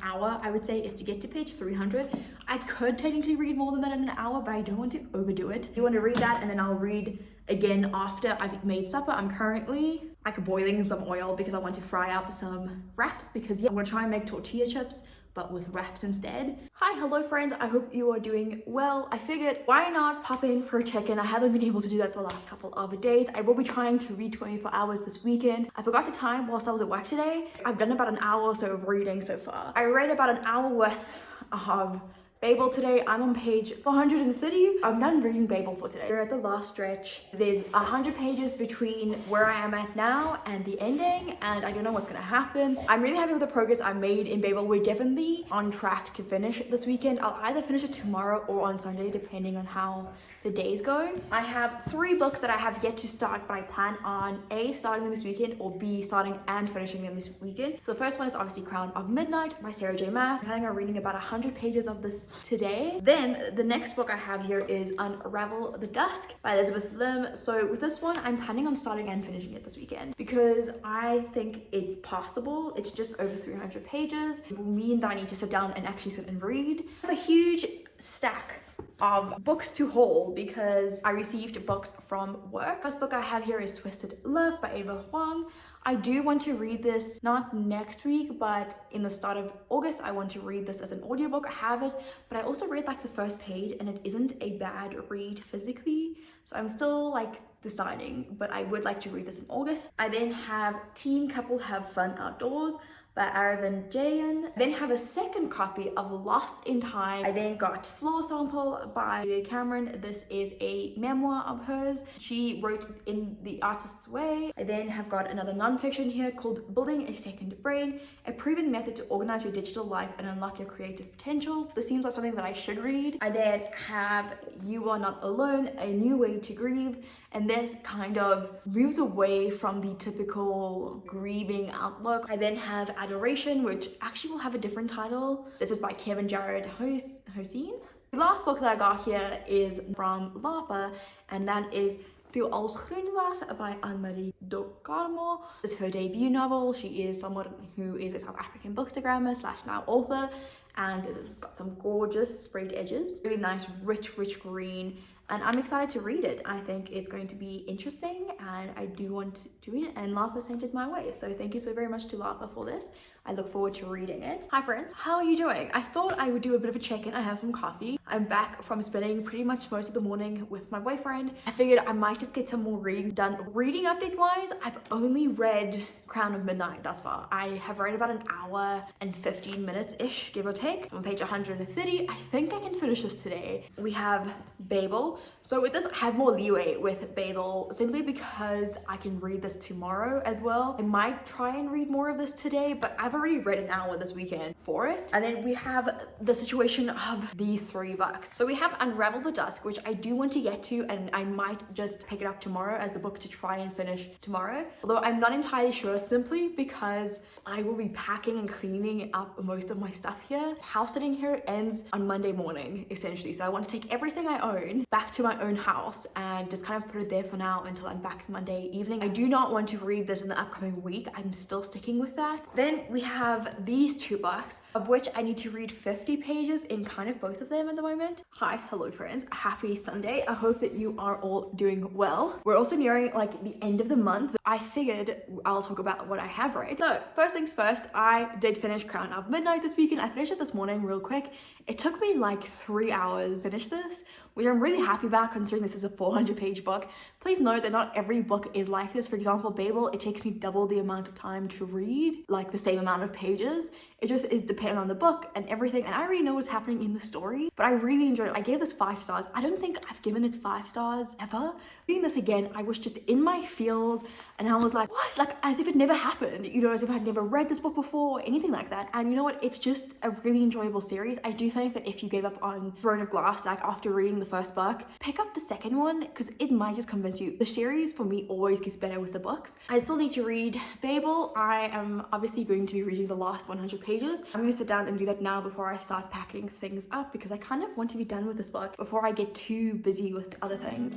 hour, I would say, is to get to page 300. I could technically read more than that in an hour, but I don't want to overdo it. I want to read that and then I'll read again after I've made supper. I'm currently boiling some oil because I want to fry up some wraps because I'm gonna try and make tortilla chips but with wraps instead. Hi, hello friends, I hope you are doing well. I figured why not pop in for a check-in. I haven't been able to do that for the last couple of days. I will be trying to read 24 hours this weekend. I forgot the time whilst I was at work today. I've done about an hour or so of reading so far. I read about an hour worth of Babel today. I'm on page 430. I'm done reading Babel for today. We're at the last stretch. There's 100 pages between where I am at now and the ending, and I don't know what's gonna happen. I'm really happy with the progress I made in Babel. We're definitely on track to finish it this weekend. I'll either finish it tomorrow or on Sunday, depending on how the days go. I have 3 books that I have yet to start, but I plan on A, starting them this weekend, or B, starting and finishing them this weekend. So the first one is obviously Crown of Midnight by Sarah J Maas. I'm planning on reading about 100 pages of this today. Then the next book I have here is Unravel the Dusk by Elizabeth Lim. So with this one, I'm planning on starting and finishing it this weekend because I think it's possible. It's just over 300 pages. It will mean that I need to sit down and actually sit and read. I have a huge stack of books to haul because I received books from work. First book I have here is Twisted Love by Ava Huang. I do want to read this not next week, but in the start of August. I want to read this as an audiobook. I have it, but I also read the first page and it isn't a bad read physically. So I'm still deciding, but I would like to read this in August. I then have Teen Couple Have Fun Outdoors by Aravind Jayan. Then have a second copy of Lost in Time. I then got Floor Sample by Leah Cameron. This is a memoir of hers. She wrote it in the artist's way. I then have got another nonfiction here called Building a Second Brain, a proven method to organize your digital life and unlock your creative potential. This seems like something that I should read. I then have You Are Not Alone, A New Way to Grieve. And this kind of moves away from the typical grieving outlook. I then have Adoration, which actually will have a different title. This is by Kevin Jared Hoseen. The last book that I got here is from Lapa, and that is Toe als groen was by Anne-Marie de Carmo. This is her debut novel. She is someone who is a South African bookstagrammer / now author, and it's got some gorgeous sprayed edges. Really nice, rich green. And I'm excited to read it. I think it's going to be interesting and I do want to read it, and Lapa sent it my way. So thank you so very much to Lapa for this. I look forward to reading it. Hi friends, how are you doing? I thought I would do a bit of a check-in. I have some coffee. I'm back from spending pretty much most of the morning with my boyfriend. I figured I might just get some more reading done. Reading update wise, I've only read Crown of Midnight thus far. I have read about an hour and 15 minutes-ish, give or take. I'm on page 130. I think I can finish this today. We have Babel. So with this, I have more leeway with Babel simply because I can read this tomorrow as well. I might try and read more of this today, but I've already read an hour this weekend for it. And then we have the situation of these 3 books. So we have Unravel the Dusk, which I do want to get to, and I might just pick it up tomorrow as the book to try and finish tomorrow. Although I'm not entirely sure, simply because I will be packing and cleaning up most of my stuff here. House sitting here ends on Monday morning, essentially. So I want to take everything I own back to my own house and just kind of put it there for now until I'm back Monday evening. I do not want to read this in the upcoming week. I'm still sticking with that. Then we have these 2 books, of which I need to read 50 pages in kind of both of them at the moment. Hi, hello friends. Happy Sunday. I hope that you are all doing well. We're also nearing the end of the month. I figured I'll talk about what I have read. So first things first, I did finish Crown of Midnight this weekend. I finished it this morning real quick. It took me 3 hours to finish this, which I'm really happy about considering this is a 400-page book. Please note that not every book is like this. For example, Babel, it takes me double the amount of time to read, like the same amount of pages. It just is dependent on the book and everything, and I already know what's happening in the story, but I really enjoyed it. I gave this 5 stars. I don't think I've given it 5 stars ever. Reading this again, I was just in my feels, and I was like, what? Like, as if it never happened, you know, as if I'd never read this book before or anything like that. And you know what? It's just a really enjoyable series. I do think that if you gave up on Throne of Glass, like after reading the first book, pick up the second one, because it might just convince you. The series for me always gets better with the books. I still need to read Babel. I am obviously going to be reading the last 100 pages. I'm going to sit down and do that now before I start packing things up, because I kind of want to be done with this book before I get too busy with other things.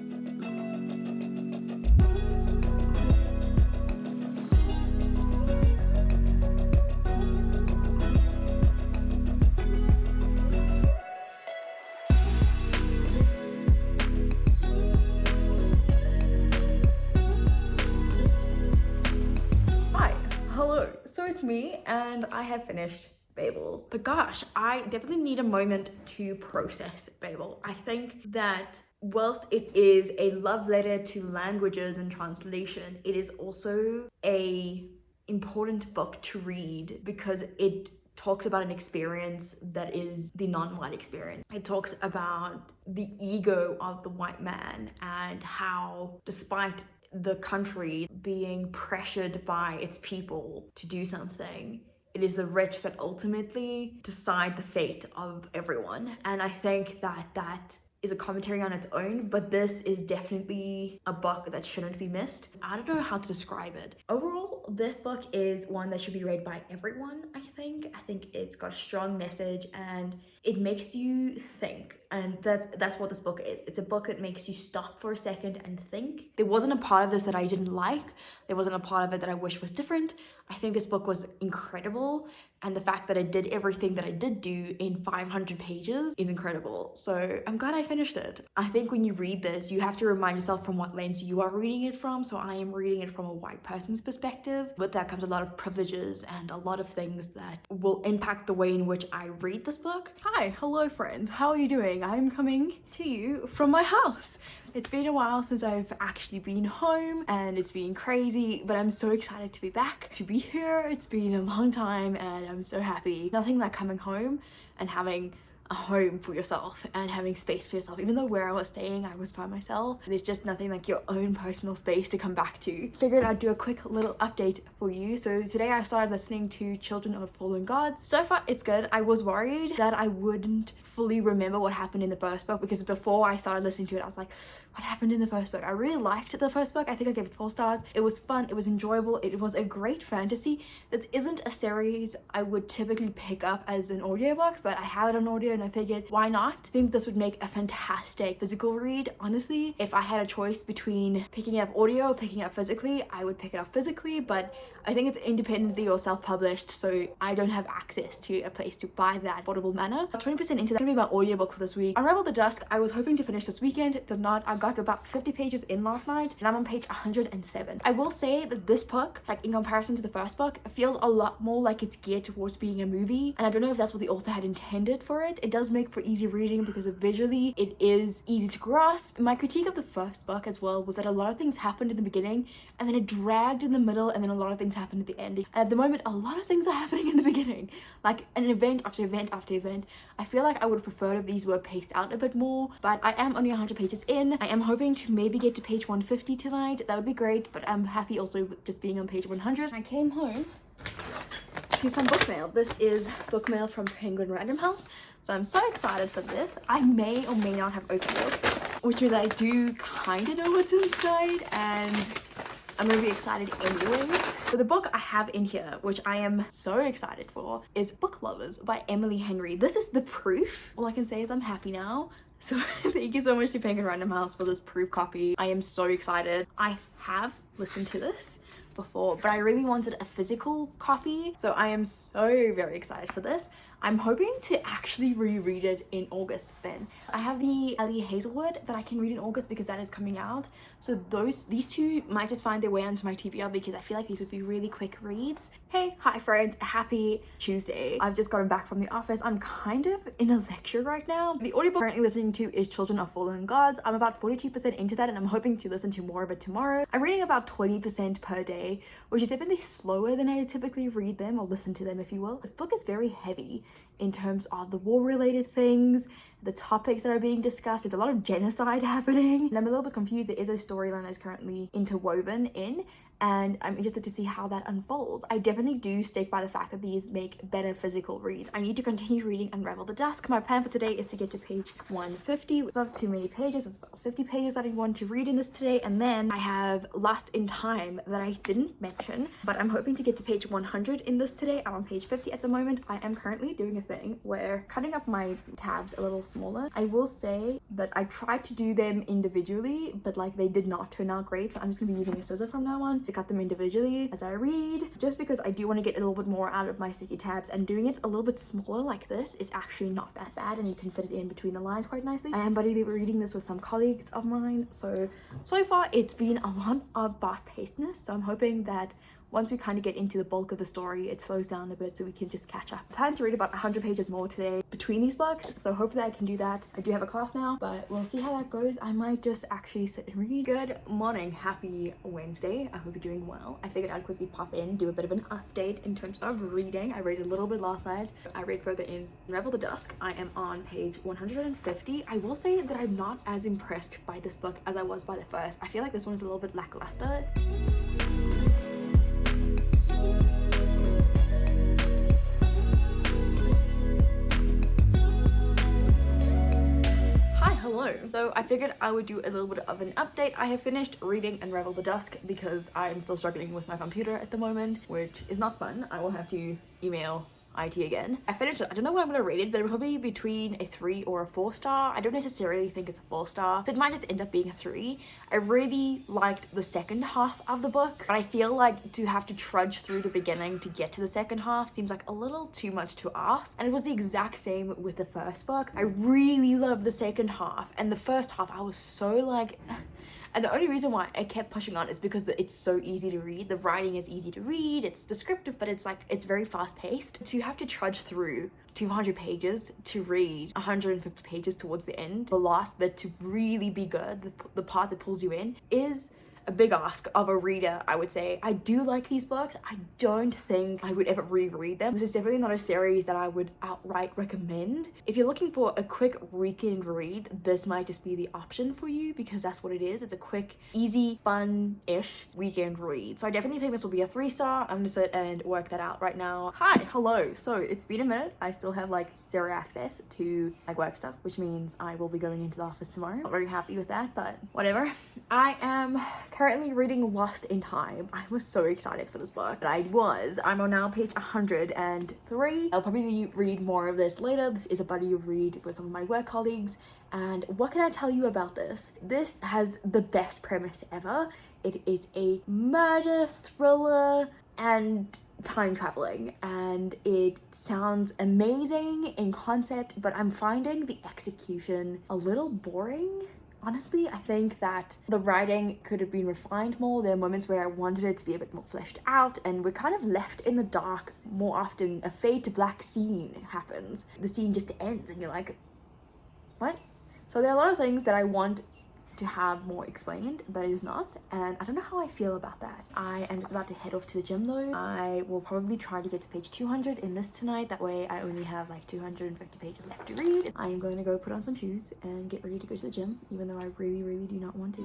So it's me, and I have finished Babel. But gosh, I definitely need a moment to process Babel. I think that whilst it is a love letter to languages and translation, it is also a important book to read because it talks about an experience that is the non-white experience. It talks about the ego of the white man and how, despite the country being pressured by its people to do something, it is the rich that ultimately decide the fate of everyone. And I think that that is a commentary on its own, but this is definitely a book that shouldn't be missed. I don't know how to describe it. Overall, this book is one that should be read by everyone, I think. I think it's got a strong message and it makes you think. And that's what this book is. It's a book that makes you stop for a second and think. There wasn't a part of this that I didn't like. There wasn't a part of it that I wish was different. I think this book was incredible. And the fact that I did everything that I did do in 500 pages is incredible. So I'm glad I finished it. I think when you read this, you have to remind yourself from what lens you are reading it from. So I am reading it from a white person's perspective. With that comes a lot of privileges and a lot of things that will impact the way in which I read this book. Hi, hello friends. How are you doing? I'm coming to you from my house. It's been a while since I've actually been home and it's been crazy, but I'm so excited to be back, to be here. It's been a long time and I'm so happy. Nothing like coming home and having a home for yourself and having space for yourself. Even though where I was staying, I was by myself. There's just nothing like your own personal space to come back to. Figured I'd do a quick little update for you. So today I started listening to Children of Fallen Gods. So far it's good. I was worried that I wouldn't fully remember what happened in the first book, because before I started listening to it I was like, what happened in the first book? I really liked the first book. I think I gave it 4 stars. It was fun, it was enjoyable, it was a great fantasy. This isn't a series I would typically pick up as an audiobook, but I have it on audio and I figured, why not? I think this would make a fantastic physical read. Honestly, if I had a choice between picking up audio or picking up physically, I would pick it up physically, but I think it's independently or self-published, so I don't have access to a place to buy that affordable manner. 20% into that, gonna be my audiobook for this week. Unravel the Dusk, I was hoping to finish this weekend, did not. I got about 50 pages in last night, and I'm on page 107. I will say that this book, like in comparison to the first book, feels a lot more like it's geared towards being a movie, and I don't know if that's what the author had intended for it. It does make for easy reading because visually it is easy to grasp. My critique of the first book as well was that a lot of things happened in the beginning, and then it dragged in the middle, and then a lot of things happened at the end. And at the moment, a lot of things are happening in the beginning, like an event after event after event. I feel like I would have preferred if these were paced out a bit more, but I am only 100 pages in. I am hoping to maybe get to page 150 tonight. That would be great, but I'm happy also with just being on page 100. I came home to some book mail. This is book mail from Penguin Random House, so I'm so excited for this. I may or may not have opened it, which is I do kind of know what's inside, and I'm gonna be excited anyways. So the book I have in here, which I am so excited for, is Book Lovers by Emily Henry. This is the proof. All I can say is I'm happy now. So thank you so much to Penguin Random House for this proof copy. I am so excited. I have listen to this before, but I really wanted a physical copy, so I am so very excited for this. I'm hoping to actually reread it in August then. I have the Ellie Hazelwood that I can read in August because that is coming out. So these two might just find their way onto my TBR because I feel like these would be really quick reads. Hey, hi friends, happy Tuesday. I've just gotten back from the office. I'm kind of in a lecture right now. The audiobook I'm currently listening to is Children of Fallen Gods. I'm about 42% into that and I'm hoping to listen to more of it tomorrow. I'm reading about 20% per day, which is definitely slower than I typically read them or listen to them, if you will. This book is very heavy in terms of the war-related things, the topics that are being discussed. There's a lot of genocide happening, and I'm a little bit confused. There is a storyline that's currently interwoven in, and I'm interested to see how that unfolds. I definitely do stick by the fact that these make better physical reads. I need to continue reading Unravel the Dusk. My plan for today is to get to page 150. It's not too many pages. It's about 50 pages that I want to read in this today, and then I have Lost in Time that I didn't mention, but I'm hoping to get to page 100 in this today. I'm on page 50 at the moment. I am currently doing a thing where cutting up my tabs a little smaller. I will say that I tried to do them individually, but like they did not turn out great, so I'm just gonna be using a scissor from now on to cut them individually as I read, just because I do want to get a little bit more out of my sticky tabs, and doing it a little bit smaller like this is actually not that bad, and you can fit it in between the lines quite nicely. I am reading this with some colleagues of mine, so far it's been a lot of fast-pacedness, so I'm hoping that once we kind of get into the bulk of the story, it slows down a bit so we can just catch up. I plan to read about 100 pages more today between these books, so hopefully I can do that. I do have a class now, but we'll see how that goes. I might just actually sit and read. Good morning, happy Wednesday. I hope you're doing well. I figured I'd quickly pop in, do a bit of an update in terms of reading. I read a little bit last night. I read further in Unravel the Dusk. I am on page 150. I will say that I'm not as impressed by this book as I was by the first. I feel like this one is a little bit lackluster. Hello. So I figured I would do a little bit of an update. I have finished reading Unravel the Dusk because I'm still struggling with my computer at the moment, which is not fun. I will have to email IT again. I finished it. I don't know what I'm gonna rate it, but it'll probably be between a 3 or a 4 star. I don't necessarily think it's a 4 star, so it might just end up being a 3. I really liked the second half of the book, but I feel like to have to trudge through the beginning to get to the second half seems like a little too much to ask. And it was the exact same with the first book. I really loved the second half, and the first half I was so like and the only reason why I kept pushing on is because it's so easy to read. The writing is easy to read, it's descriptive, but it's very fast paced. To have to trudge through 200 pages to read 150 pages towards the end, the last bit to really be good, the part that pulls you in, is a big ask of a reader, I would say. I do like these books. I don't think I would ever reread them. This is definitely not a series that I would outright recommend. If you're looking for a quick weekend read, this might just be the option for you because that's what it is. It's a quick, easy, fun-ish weekend read. So I definitely think this will be a 3 star. I'm gonna sit and work that out right now. Hi, hello. So it's been a minute. I still have like 0 access to like work stuff, which means I will be going into the office tomorrow. Not very happy with that, but whatever. I am currently reading Lost in Time. I was so excited for this book, but I'm on now page 103. I'll probably read more of this later. This is a buddy read with some of my work colleagues, and what can I tell you about this? This has the best premise ever. It is a murder thriller and time traveling, and it sounds amazing in concept, but I'm finding the execution a little boring. Honestly, I think that the writing could have been refined more. There are moments where I wanted it to be a bit more fleshed out, and we're kind of left in the dark more often. A fade to black scene happens. The scene just ends and you're like, what? So there are a lot of things that I want to have more explained that it is not, and I don't know how I feel about that. I am just about to head off to the gym though. I will probably try to get to page 200 in this tonight. That way I only have like 250 pages left to read. I am going to go put on some shoes and get ready to go to the gym, even though I really do not want to.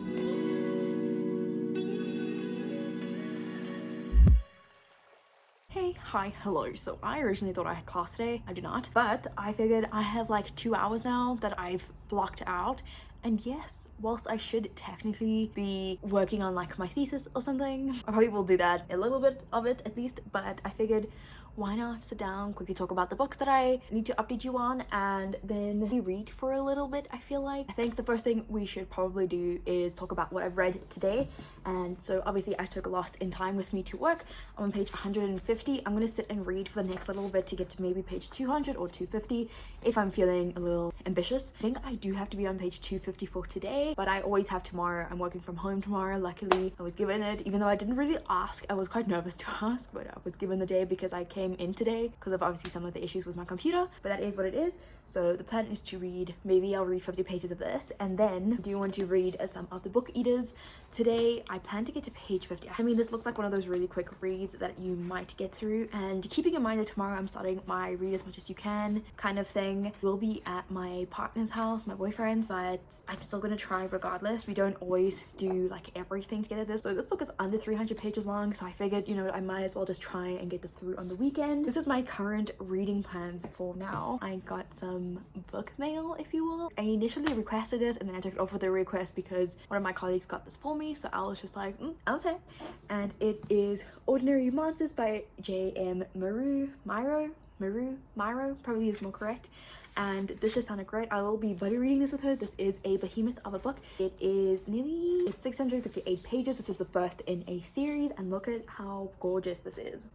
Hey, hi, hello. So I originally thought I had class today. I do not, but I figured I have like 2 hours now that I've blocked out, And yes, whilst I should technically be working on like my thesis or something, I probably will do that, a little bit of it at least, but I figured why not sit down, quickly talk about the books that I need to update you on, and then we read for a little bit. I feel like I think the first thing we should probably do is talk about what I've read today. And so obviously I took Lost in Time with me to work. I'm on page 150. I'm gonna sit and read for the next little bit to get to maybe page 200 or 250 if I'm feeling a little ambitious. I think I do have to be on page 250 for today, but I always have tomorrow. I'm working from home tomorrow. Luckily I was given it, even though I didn't really ask. I was quite nervous to ask, but I was given the day because I came in today because of obviously some of the issues with my computer, but that is what it is. So the plan is to read, maybe I'll read 50 pages of this, and then I do want to read some of the book eaters today. I plan to get to page 50. I mean, this looks like one of those really quick reads that you might get through, and keeping in mind that tomorrow I'm starting my read as much as you can kind of thing. We'll be at my partner's house, my boyfriend's, but I'm still gonna try regardless. We don't always do like everything together. So this book is under 300 pages long, so I figured, you know, I might as well just try and get this through on the weekend. This is my current reading plans for now. I got some book mail, if you will. I initially requested this and then I took it off with a request because one of my colleagues got this for me, so I was just like, okay. And it is Ordinary Monsters by J.M. Miro, probably is more correct. And this just sounded great. I will be buddy reading this with her. This is a behemoth of a book. It's 658 pages. This is the first in a series, and look at how gorgeous this is.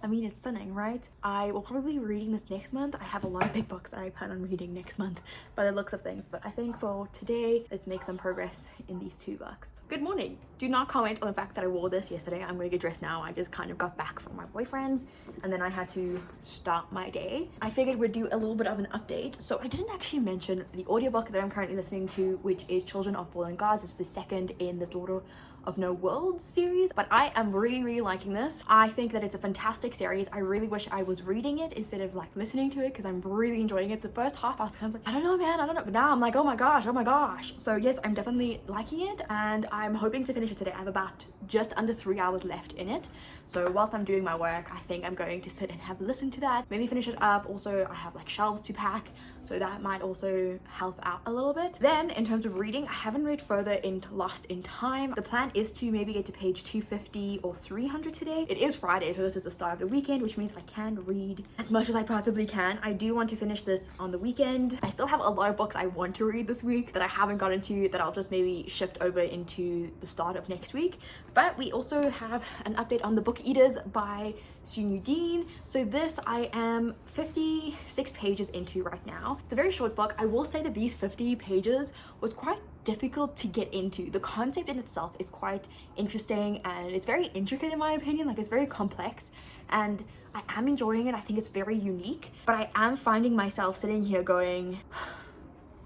I mean, it's stunning, right? I will probably be reading this next month. I have a lot of big books that I plan on reading next month by the looks of things, but I think for today, let's make some progress in these two books. Good morning. Do not comment on the fact that I wore this yesterday. I'm gonna get dressed now. I just kind of got back from my boyfriend's and then I had to start my day. I figured we'd do a little bit of an update. So I didn't actually mention the audiobook that I'm currently listening to, which is Children of Fallen Gods. It's the second in the Daughter of No World series, but I am really liking this. I think that it's a fantastic series. I really wish I was reading it instead of like listening to it because I'm really enjoying it. The first half I was kind of like, I don't know man, I don't know, but now I'm like, oh my gosh. So yes, I'm definitely liking it and I'm hoping to finish it today. I have about just under 3 hours left in it, so whilst I'm doing my work I think I'm going to sit and have a listen to that, maybe finish it up. Also I have like shelves to pack, so that might also help out a little bit. Then in terms of reading, I haven't read further into Lost in Time. The plan is to maybe get to page 250 or 300 today. It is Friday, so this is the start of the weekend, which means I can read as much as I possibly can. I do want to finish this on the weekend. I still have a lot of books I want to read this week that I haven't gotten to, that I'll just maybe shift over into the start of next week. But we also have an update on The Book Eaters by Sunyu Dean. So this I am 56 pages into right now. It's a very short book. I will say that these 50 pages was quite difficult to get into. The concept in itself is quite interesting and it's very intricate in my opinion. Like, it's very complex and I am enjoying it. I think it's very unique, but I am finding myself sitting here going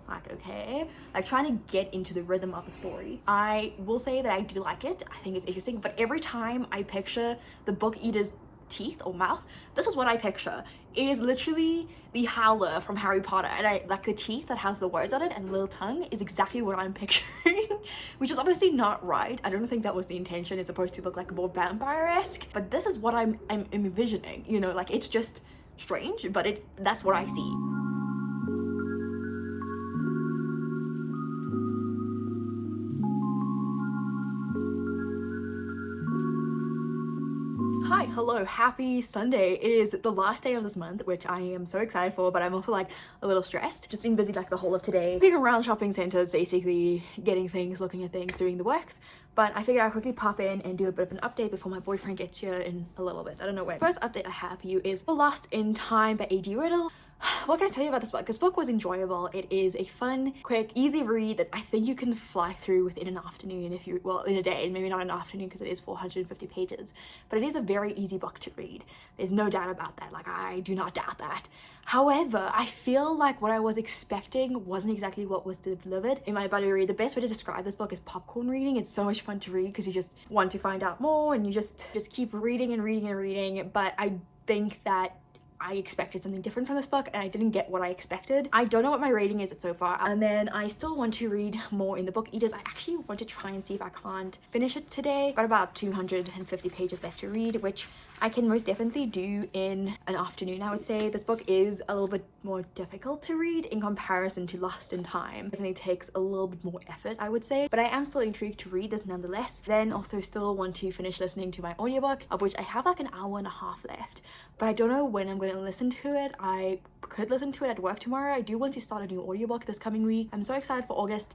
like, okay, like trying to get into the rhythm of the story. I will say that I do like it. I think it's interesting, but every time I picture the book eater's teeth or mouth, this is what I picture. It is literally the howler from Harry Potter, and I like the teeth that has the words on it and the little tongue is exactly what I'm picturing, which is obviously not right. I don't think that was the intention. It's supposed to look like more vampire-esque, but this is what I'm envisioning, you know, like it's just strange, but that's what I see. Hi, hello, happy Sunday. It is the last day of this month, which I am so excited for, but I'm also like a little stressed. Just been busy like the whole of today, looking around shopping centers, basically getting things, looking at things, doing the works. But I figured I'd quickly pop in and do a bit of an update before my boyfriend gets here in a little bit. I don't know when. First update I have for you is Lost in Time by A.D. Riddle. What can I tell you about this book? This book was enjoyable. It is a fun, quick, easy read that I think you can fly through within an afternoon if you, well, in a day, maybe not an afternoon because it is 450 pages, but it is a very easy book to read. There's no doubt about that. Like, I do not doubt that. However, I feel like what I was expecting wasn't exactly what was delivered in my buddy read. The best way to describe this book is popcorn reading. It's so much fun to read because you just want to find out more and you just keep reading and reading and reading. But I think that I expected something different from this book and I didn't get what I expected. I don't know what my rating is so far, and then I still want to read more in the book Eaters. I actually want to try and see if I can't finish it today. Got about 250 pages left to read, which I can most definitely do in an afternoon. I would say this book is a little bit more difficult to read in comparison to Lost in Time. It definitely takes a little bit more effort, I would say, but I am still intrigued to read this nonetheless. Then also still want to finish listening to my audiobook, of which I have like an hour and a half left, but I don't know when I'm going to listen to it. I could listen to it at work tomorrow. I do want to start a new audiobook this coming week. I'm so excited for August.